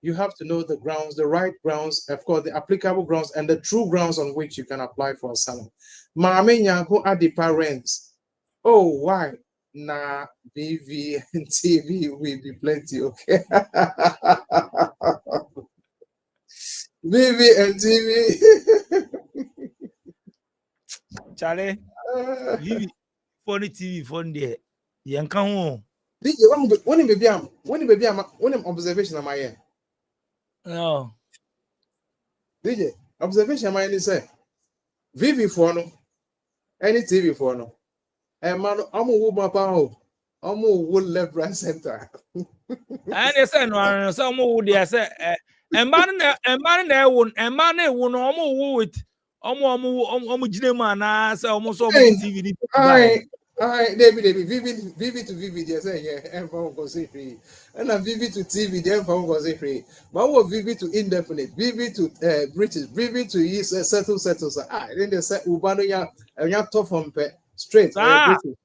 You have to know the grounds, the right grounds, of course, the applicable grounds, and the true grounds on which you can apply for asylum. Mame Nyanko are the parents. Oh, why? Nah, BV and TV will be plenty, okay? BV and TV. Charlie, BV, funny TV, fun there. Yankan. When observation am I here? No. DJ, observation am I in say? VV for no, any TV for no. And man, I'm a woman power. I'm a wood left, right, center. And they say no, some would they say, and man, won't, and man, won't almost with almost Jinema, so almost so many TV. David, vivid to vivid, yes, and phone goes free. And I'm vivid to TV, then phone goes free. But what vivid to indefinite, vivid to British, vivid to use settle. Then they say Ubano ya, and you tough on straight, Ah, British.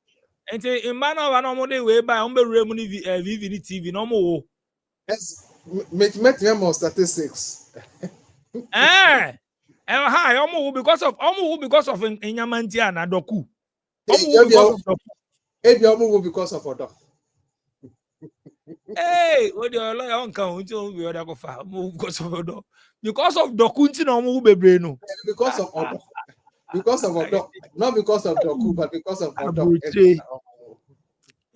and in man of an omode way by Remuni VV TV no more. Yes, met more statistics. Hi, because of Inyamantia and Doku. Because of Doku. If you move because of Odo. Hey, what the lawyer on count we other go far move because of Odo. Because of Dokunti no move bebreno. Because of Odo. Because of Odo. Not because of Doku, but because of Odo.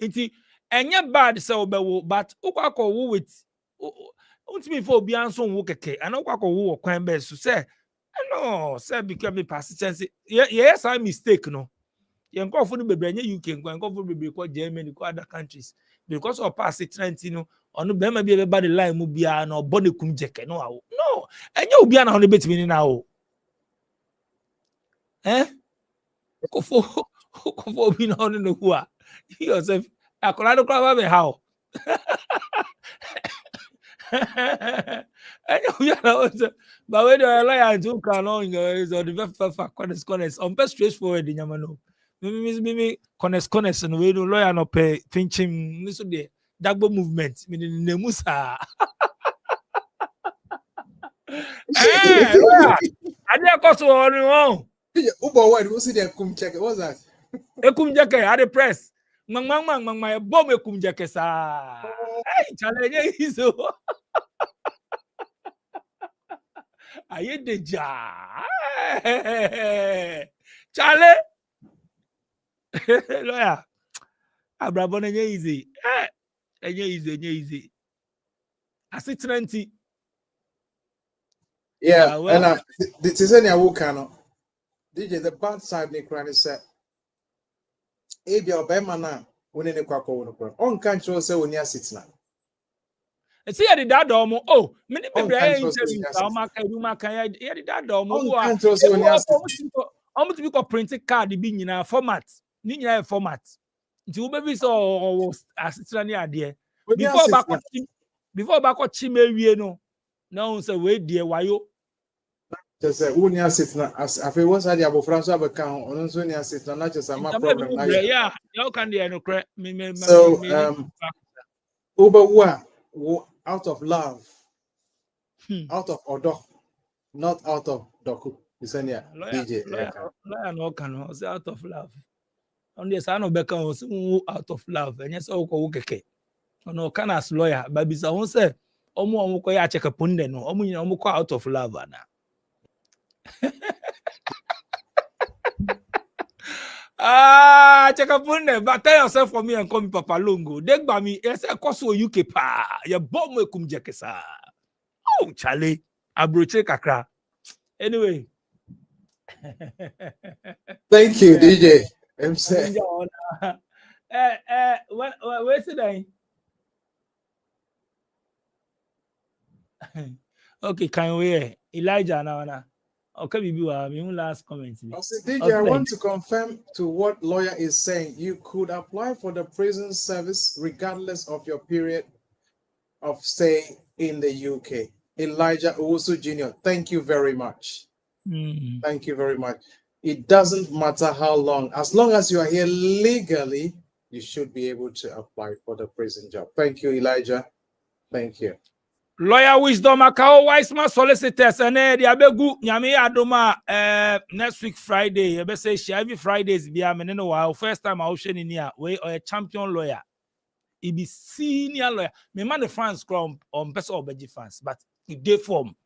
Inti enye bad say obewo but ukwako wo with untimi for obi anso wo keke and ukwako wo kwan be so say no say become a persistence yes I mistake no yen go for the bebre nye UK go for bebre ko Germany ko other countries because of past trend no onu be ma bi be bad line mu bia na obo ne kum jeke no awo no enye obi na ono betimi ni na wo kofo obi na ono no hu a yourself akola no kwa be how but when the lawyer do can on is on the corners on best straightforward in Yamano. Mimi corners and we do lawyer no pay pinching so the Dagbo movement meaning Nemusa. Lawyer, I didn't cost on your own. Uber word, who see their kum check? What's that? A kum jacket at the press. Mang my bomb a kum jacket sa. Hey, challenge is so. Aye deja. Charlie. Lawyer. Abrabon enye easy. Enye easy. I see 20. Yeah, and this is any awukano. DJ, the bad side they cry said, if you're Bemana, when in the quack on country, say when you're sitting. See the dad domo. Oh, many people interview. Yeah, the dad domo. Almost to be printed card be in a format. Nina format. To baby so assistant idea. Before back what chime no. Now say wait dear why you just say when you're sitting as if it was about France account on when you're sitting, not just a problem. Yeah, you can do no correct. So Uber out of love, out of order, not out of doku. Listen here, DJ. Lawyer no can say out of love. On the son of Beckham was out of love, and yes, okay. No can as lawyer, but bisa won say omo ko ya check punde no omo nyina omo ko out of love ana. Check up on them, but tell yourself for me and call me Papa Longo. Deg by me, yes, I cost UK pa. Ya bomb me kum jekesa. Oh, Charlie, abroche kakra. Anyway. Thank you, DJ. I'm saying. Where's it? Okay, can we Elijah now? Okay, we last comment. DJ, I want to confirm to what lawyer is saying. You could apply for the prison service regardless of your period of stay in the UK. Elijah Owusu Jr., thank you very much. Thank you very much. It doesn't matter how long as you are here legally, you should be able to apply for the prison job. Thank you, Elijah. Thank you. Lawyer Wisdom Akao Wiseman solicitors and the abegu nyame adoma next week Friday. You say she every Fridays be a meneno while first time I was in here we are a champion lawyer. He be senior lawyer. Me man the fans come on person obeji fans, but if they form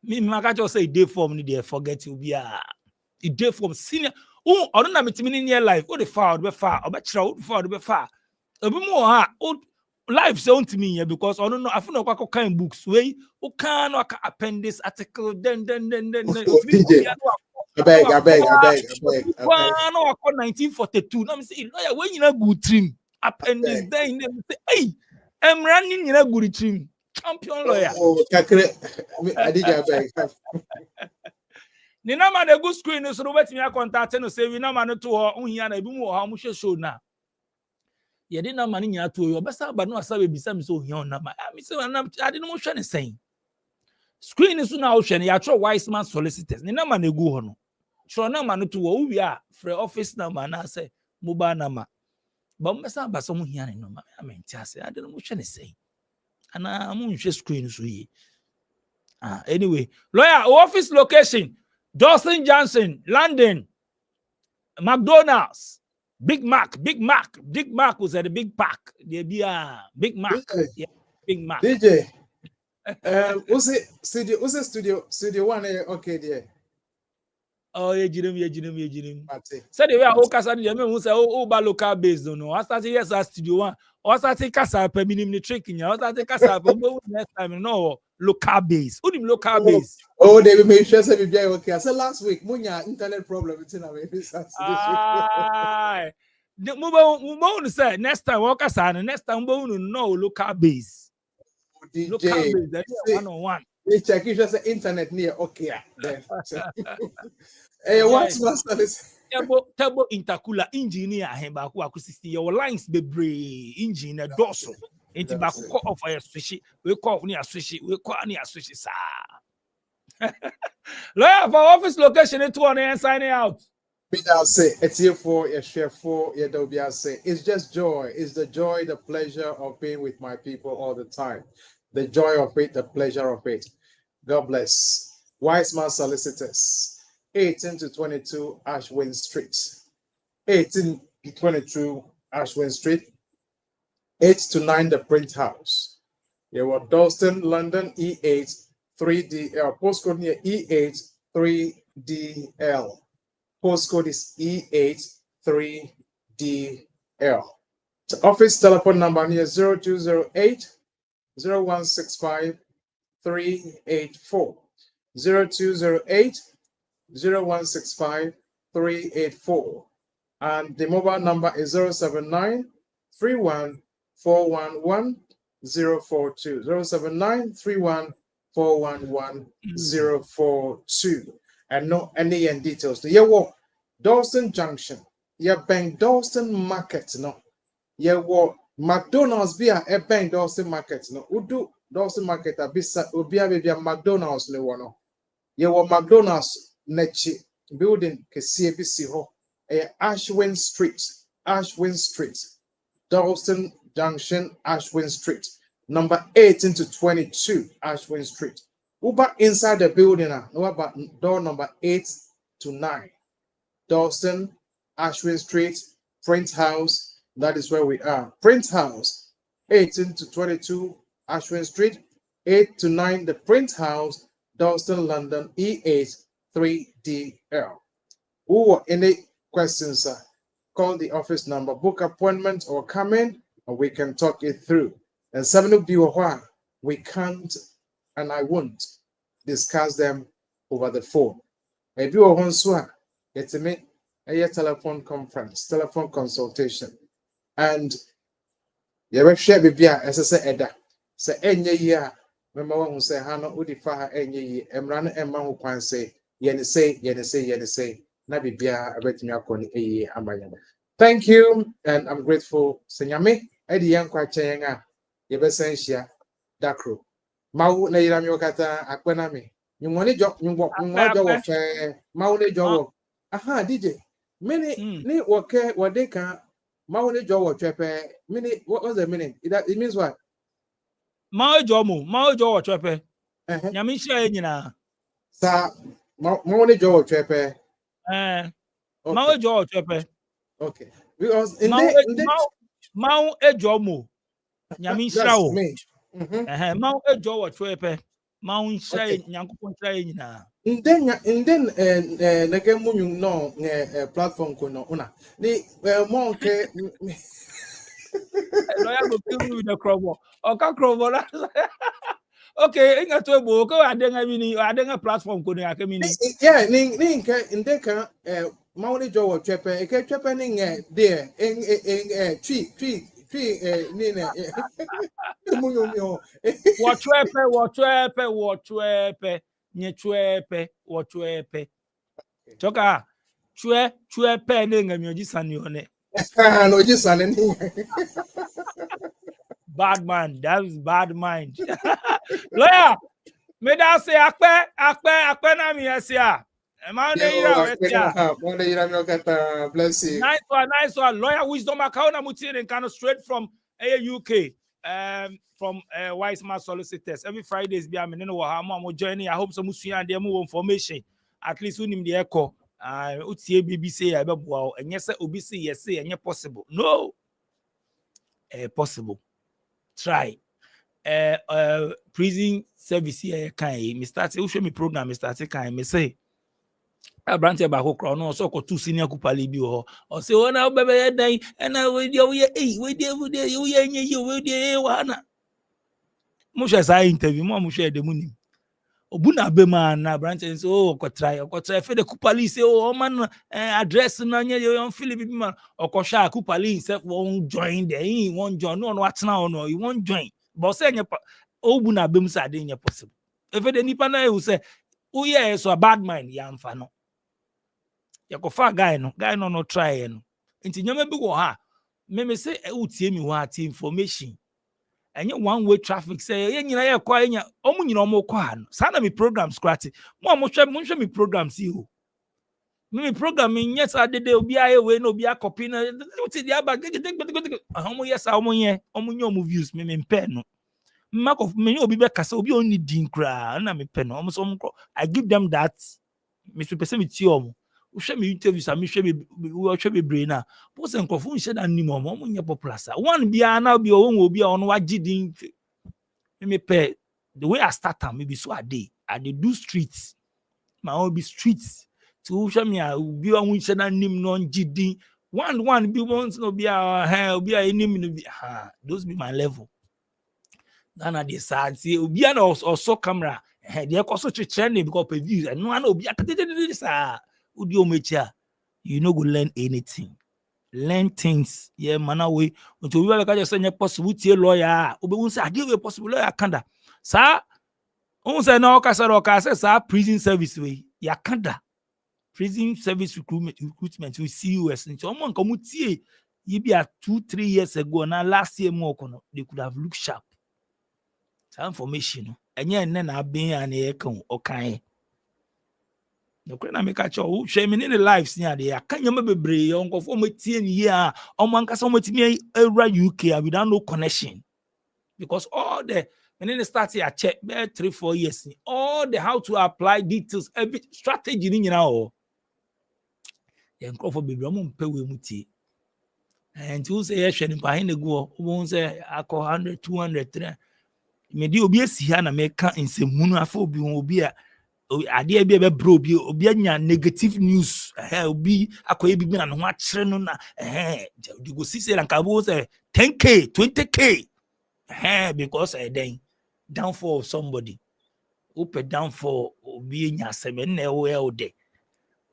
me maka just say they form ni they forget you be a they form senior. Oh, I don't know me in your life. Oh, the far be far. Obechra far be far. Obi mo ha life sound to me because I don't know. I feel like what kind books way. O can appendix article then. I beg. 1942. Now me say lawyer when you na good trim appendix then say hey I'm running you na good trim champion lawyer. Oh, kakre. I did beg. Ni number the good screen so wait me contact no say we number no to ho unhia na ebi mu ho mo hwe show na. Ye di number ni nya to yo besa ba no asa be bisa me so ohia on number. Me say na ade no mo hwe ne sen. Screen so na wo hwe ne ya tro wise man solicitors. Ni number na egu ho no. Tro number no to wo wi a free office number na say mobile number. Ba mo besa ba so mo hia ne number. Me ntia say ade no mo hwe ne sen. Ana mo hwe screen so yi. Anyway, lawyer office location Dawson Johnson, London, McDonald's, Big Mac was at the Big Pack. There be a Big Mac, DJ. yeah, Big Mac. DJ, what's it studio one? Okay, there. Oh, yeah, Jirim. Mate. Said the way I walk as I who say ba local based no. I started yes as studio one. Or started casa per minimum trick in ya. I started casa per next time no local base. Who local base? Oh, they will make sure say be okay. I said last week, munya internet problem it's in our Ah, the move say next time walk as next time no local base. Local DJ, base, that is 1-on-1. they check you just the internet near okay. Then. Hey, what's master this? Turbo intercooler engineer hemba ku akusisi your lines be brave engine a dorsal. Enti ba ko off a switch, we call ni a switch, we call ni a switch sa. Lawyer for office location it one and signing out. I'll say it's here for a share for yeah, there'll be I'll say it's just joy. It's the joy, the pleasure of being with my people all the time. The joy of it, the pleasure of it. God bless. Wise Man Solicitors, 18 to 22 Ashwin Street. 18 to 22 Ashwin Street. 8 to 9 The Print House. There were Dalston, London, E8 3DL. Postcode near E8 3DL. Postcode is E8 3DL. The office telephone number near 0208 0165 384. 0208 0165 384. And the mobile number is 079 31 411 042. 079 31 411 042. And no any details. Yeah, what Dalston Junction. Yeah, Bank Dalston Market. No. Yeah, what McDonald's be a Bank Dalston Market. No. Udu Dalston Market a bisa ubia baby McDonald's no one. Yeah, what McDonald's nechi building kesi bisi ho. Ashwin Street. Dalston Junction, Ashwin Street. Number 18 to 22, Ashwin Street. Uber inside the building, about door number 8 to 9. Dalston, Ashwin Street, Print House. That is where we are. Print House, 18 to 22, Ashwin Street, 8 to 9, the Print House, Dalston, London, E8 3DL. Who any questions? Call the office number, book appointment, or come in, and we can talk it through. And some of you we can't and I won't discuss them over the phone. If you want to get me a telephone conference, telephone consultation, and you will share with you as I said, Eda. Say any year, remember who say Hano Udifa any year, and run and man who can say, Yen say, Nabi Bia, I bet me up on a year. Thank you, and I'm grateful. Senyame, Eddie Young Quachanga, Yebesensia, Dakro. Mau na yiram yokata akwenami. You want to job, you walk, you want to fair, Maune job. Aha, DJ. Many, ni okay, what they can, Maune job, trepe. Mini, what was the meaning? It means what? Mao jowo trepe. Nyamisha enyina. Sa, Maune job, trepe. Mao jowo trepe. Okay. Because in Mao ejomo. Nyamisha o. Mao ejowo trepe. Mao nsha nyankopon tra enyina. Then nage munyu no platform ko no una. Ni mo nke lawyer go kill me with the crowd. Oka crowd. Okay, inga to egbo ko adenga mini adenga platform ko ni akemi ni. Yeah, ni nke ndeka Mauni Joe Trepe, a trepe ning there, tree, nina. What trepe, nye trepe. Choka chwe pe ne ngami oji sanione. No, just an Bad man, that is bad mind. Lawyer, me da say akpe na mi esia. E ma ne ira wesia. bless you. Nice one. Lawyer wisdom account na mutin kind of straight from UK. From Wise Man Solicitors. Every Fridays be am no ha mo joining. I hope some musua and more information. At least unim the echo. Utie BBC ya beboa enye se obi say yes say enye possible. No. Possible. Try. Prison service here kan me start say show me program me start kan me say Branche ba ko kro no so ko two senior kupali bi ho o say wona bebe dan na we dey we nye we dey wa na mo hwe sa interview mo hwe de munim obuna be man na Branche so ko try fe de kupali say o man address na nye yon Philip bi man o ko sha kupali self won join there he won join no atena no he won join but say nye obuna be mu sa de nye possible if de nipa na you say oh yeah so a bad mind ya mfa no yakofa guy no try no nti nyama bi wo ha me say utie mi ho ati information enye one way traffic say ye nyina ye kwa enya omu nyina omu kwa ha no sa na mi program scratch mo hwe mi program si ho mi program nyɛ sa dede obi aye we no obi akɔpi na uti dia ba omu yes omu nye omu views me mpɛ no mark of me obi be kasa obi oni din kra na me pɛ no omu so I give them that me person me ti omu hwe me interviews am hwe me brain na but say nkɔfo nhye da nim omu nye popular sa one bia na obi obi a ono wagye din me pɛ the way I start am maybe so I dey do streets my own be streets to hwe me a obi a nhye da nim no ngye din one be once no be a nim no be those be my level. Nana de sad see obi na also camera de ekoso trend because per views and no obi akadede sa udi omechia you no go learn anything. Learn things yeah mana we until we like just say possible tie lawyer obi won say ade we possible lawyer kanda sa on say na okasa sa prison service we ya kanda prison service recruitment we CUS nti omo nka mu tie ye be 2-3 years ago na last year mo kono they could have looked sharp. Information enye nne na abin ya na yekan okan no kwena make a cho hwe me ne lives ni ade akanya ma bebre onkofo matie ni ya omankasa matimi era UK without no connection because all the when they start here check 3-4 years all the how to apply details every strategy ni nyina o ye nkofo bebre o mpe we mutie and you say ye hwe ni pa hin go o say akọ 100 200 300 me di obi esi ha na me ka nsɛmunu afa obi a ade bi be bro obi anya negative news obi akoye bi na no akyere no na di go see say nka bo say 10k 20k because then downfall of somebody open downfall obi anya asɛm na e de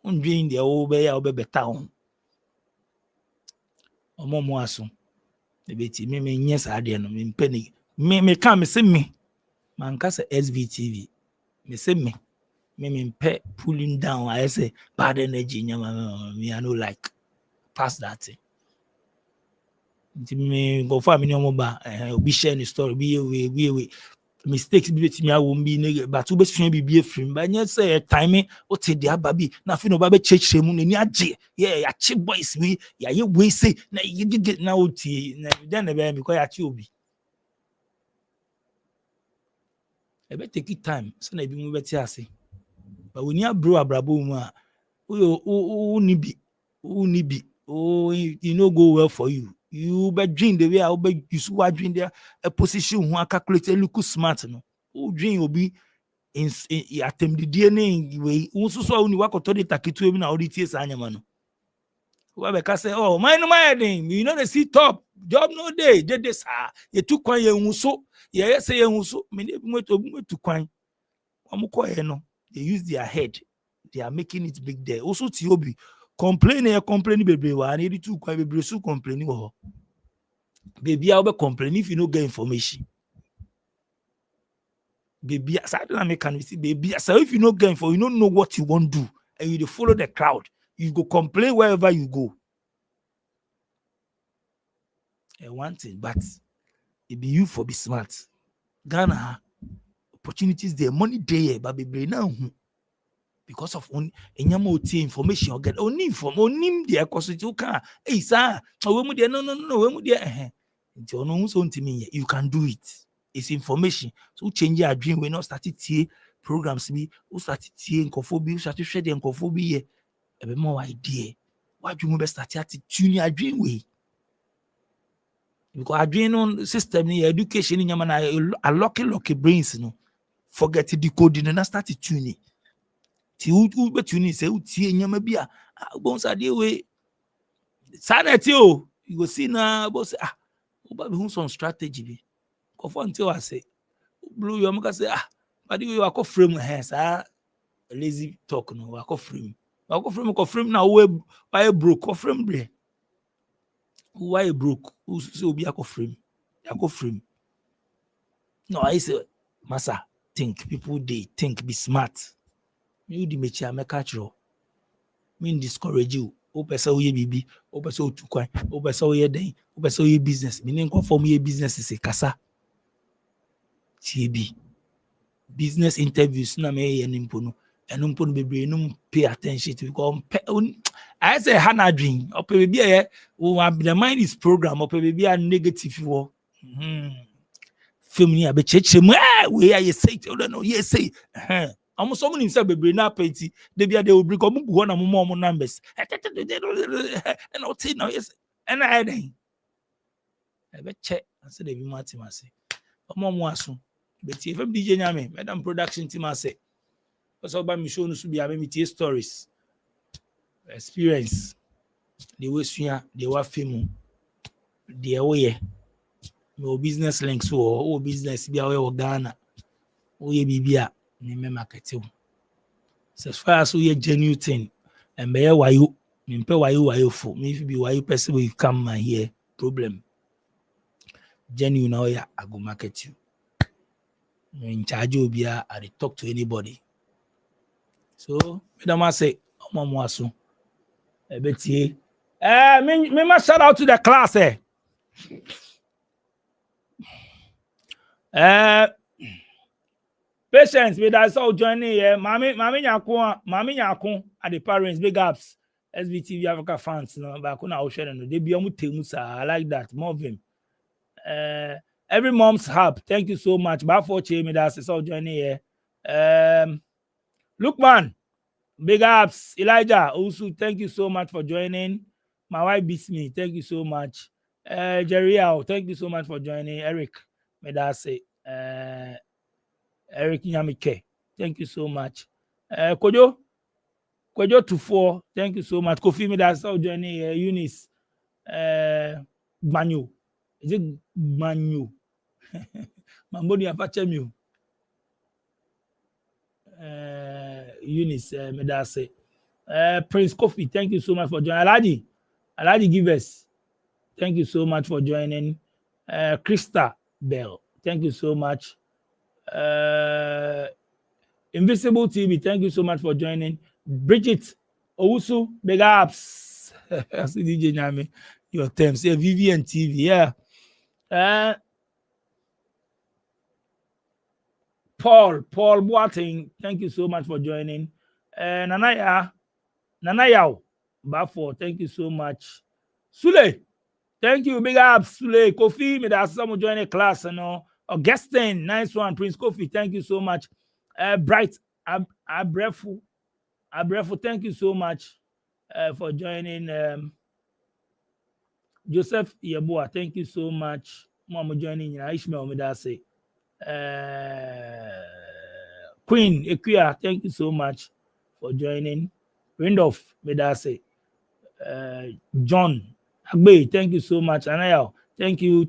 undwin de o be ya beta on omomo aso de beti me nyɛ sa ade no me mpani me can me say me man ka say sbtv me say me pay pulling down I say bad energy nyama me I no like pass that thing me go for me no ba obi share the story be we mistakes be me awo bi but we be sua bi frame ba nya say time o te dia ba bi na fi no ba be chechire mu ni age ya chi boys we ya ye we say na you get na o tie na then be because ya chi obi ebe take it time so na bi mu beti ase but when you bro abrabo mu a o ni bi you no go well for you be dream the way I be use what dream there a position who calculate look smart no o dream obi in attempt the DNA way unso so uni wakoto de takitu emi na audit sa anyama no we be ka say oh my thing you know the see top job no day dey sa ye tu kwan ye hunso ye say ye hunso me to kwan omko ye no they use their head they are making it big there also ti obi complain bebre wa na tu kwan bebre su complain wo baby I will complain if you no get information baby aside na me can see baby so if you no get info you don't know what you want to do and you follow the crowd. You go complain wherever you go. And one thing, but it be you for be smart. Ghana opportunities there, money there, but be now because of enyama information or get only from onim there cause you can hey sir no you can do it. It's information. So change your dream. We not started tea programs be who started tea and cophobia, who started share and cophobia. A bit more idea. Why do you move start to tune your dream way? Because our dream on system education in Yamana a lucky brains no forget to decode and start to tune it. Ti u betuni say u tie nyama bia bon sa de we sanity o you go see na bo say u ba be hu some strategy bi ko for until I say blue you make say but we wa ko frame sa lazy talk no wa ko frame na we why broke ko frame bre why broke who say obi ko frame no I say massa think people they think be smart you di mechi ameka chro mean discourage you o pesa o ye bibi o pesa o tukwan o pesa o ye den o pesa o ye business meaning ko form ye business is kasa TB business interviews na me ye nimpo no bebre no pay attention to because I say hana dream o pe bia ye the mind is program o pe bia negative wo film ni abe cheche mu we ya say no ye say almost someone himself be na penti they be they will bring come go na mo numbers and all thing now yes and I then I be check and say they be mati mase omo aso but if DJ nyame madam production team ase because oba mi show no so be me tie stories experience the way sua the wa film the way no business links or business be away Ghana o ye bibia ni me market so as far as we genuine thing and be why you for me if be why you person will come here problem genuine now yeah I go market you in charge obia I dey talk to anybody so madam say omo aso e betie me ma shout out to the class patience with us all joining here. Mami nyako at the parents, big ups. SBTV Africa fans, no, but I couldn't share no. They be I like that. More of him. Every mom's help. Thank you so much. But for me, that's all joining here. Look, man, big ups. Elijah, also, thank you so much for joining. My wife beats me. Thank you so much. Jerry, thank you so much for joining. Eric, may that say. Eric Nyamike, thank you so much. Kojo to 4, thank you so much. Kofi me that's all joining. Eunice, Gbanyo, is it Gbanyo? Mamboni apachemio. Eunice, me that's say. Prince Kofi, thank you so much for joining. Aladi Givers, thank you so much for joining. Krista Bell, thank you so much. Invisible TV, thank you so much for joining. Bridget Owusu, big ups. I see DJ Nyame, your terms. Yeah, Vivian TV, yeah. Paul Boateng, thank you so much for joining. Nanaya Bafo, thank you so much. Sule, thank you, big ups. Sule, Kofi, me that's someone joining class, you know. Augustine, nice one. Prince Kofi, thank you so much. Bright Abrefu, thank you so much for joining. Joseph Yeboah, thank you so much. Mama joining. Ishmael Medase. Queen Equia, thank you so much for joining. Randolph Medase. John Agbe, thank you so much. Anayao, thank you.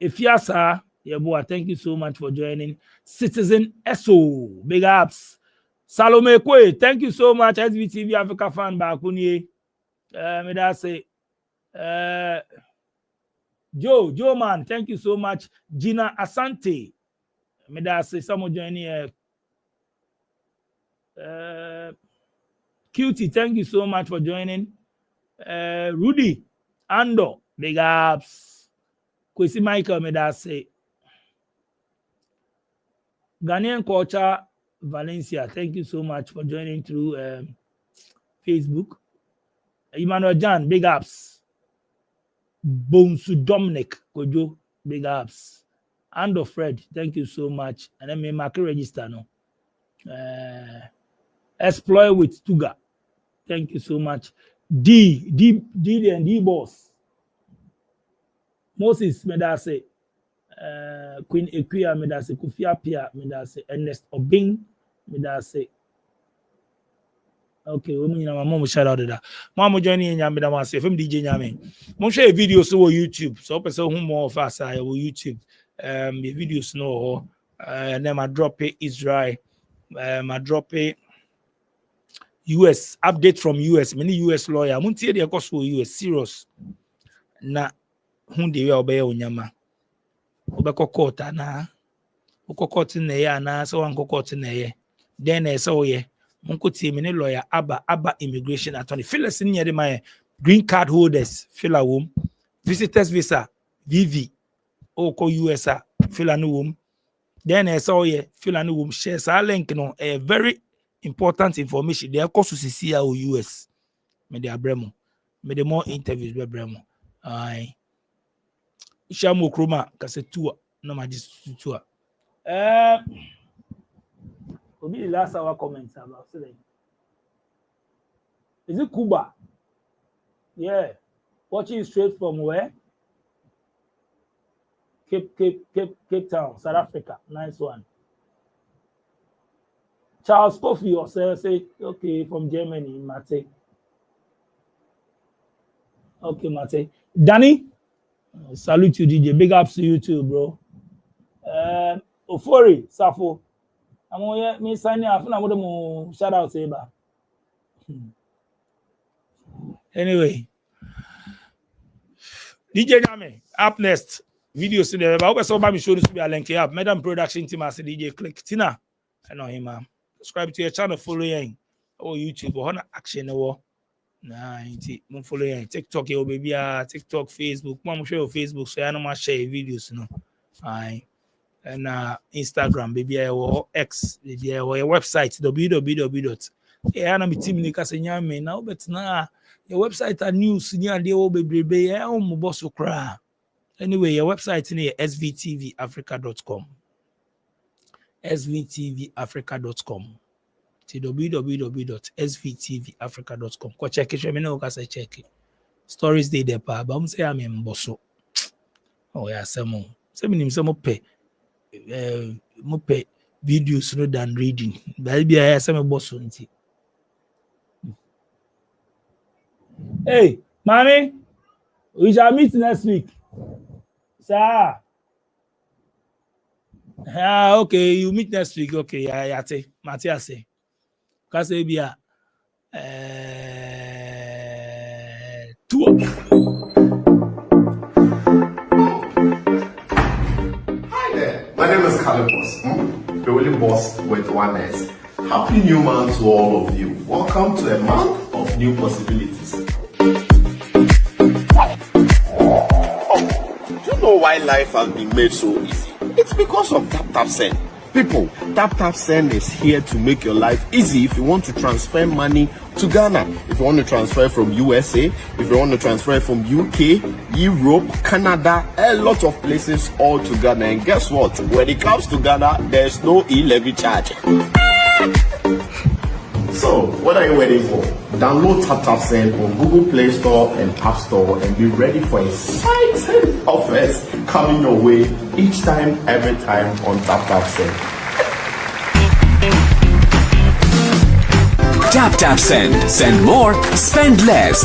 Ifiasa Yeboah, thank you so much for joining. Citizen SO, big ups. Salome Kwe, thank you so much. SBTV Africa fan Bakuni. Me that say Joe man, thank you so much. Gina Asante. Me that say someone joining Cutie, thank you so much for joining. Rudy, Ando, big ups. Kwesi Michael, may that say. Ghanaian Culture, Valencia, thank you so much for joining through Facebook. Emmanuel Jan, big ups. Bonsu Dominic, Kojo, big ups. Ando Fred, thank you so much. And then me mark register no. Exploit with Tuga. Thank you so much. D and D boss. Moses Medase. Queen Equia Medase. Kufia Pia Medase. Ernest Obing Medase. Okay, we mean my mom shout out to that. Mama joining in Yamida Masi from DJ Yami. Mom share videos on YouTube. So person who more of us I will YouTube. The videos no and then I drop it Israel. I drop it US update from US. Many US lawyer. Muntie the cost for US serious. Na who they will obey on Yama. Obeko court na. Oko court in the na so one court in the then so ye. Munko team many lawyer Abba immigration attorney. Fill us in near my green card holders. Fill a womb. Visitors visa. VV. Oko USA. Fill a new womb. Then I saw ye. Fill a new womb. Shares a link no a very important information. They are cost to see our US. Me de abremo. Me de more interviews be abremo. Aye. Shamu Kruma kase tour. No ma just tour. Will be the last hour comments about today. Is it Cuba? Yeah. Watching straight from where? Cape Town, South Africa. Nice one. Charles Coffee yourself say, okay, from Germany, Mate. Okay, Mate. Danny, salute you, DJ. Big ups to you too, bro. Ofori, Safo. I'm going to sign up. I'm going to shout out to you. Anyway, DJ Nyame, up next. Videos in there. But I hope somebody show this to be a link up. Madam production team as a DJ click. Tina, I know him, man. Subscribe to your channel, follow you or YouTube or action or nah, follow you TikTok, yo baby, TikTok, Facebook. Mom show your Facebook, so I know my share videos, you know. Aye. And Instagram, baby, or X, baby, or your website, www. Yeah, I'm a team now, but now your website are news, near the old baby, boss cry. Anyway, your website in here, sbtvafrica.com. sbtvafrica.com. www.sbtvafrica.com. Go check it. Let me know because I check it. Stories they there, but I'm saying I'm in bosso. Oh yeah, some pay videos no than reading. But be I some bosso. Hey, mommy, we shall meet next week. Sir. Okay, you meet next week. Okay, yeah, Matthias say. Because it be a tour. Hi there, my name is Calibos, the only boss with one S. Happy new month to all of you. Welcome to a month of new possibilities. Do you know why life has been made so easy? It's because of Tap Send. People, Tap Send is here to make your life easy if you want to transfer money to Ghana. If you want to transfer from USA, if you want to transfer from UK, Europe, Canada, a lot of places all to Ghana. And guess what? When it comes to Ghana, there's no e-levy charge. So, what are you waiting for? Download Tap Send on Google Play Store and App Store and be ready for exciting offers coming your way each time, every time on Tap Send. Tap Send. Send more, spend less.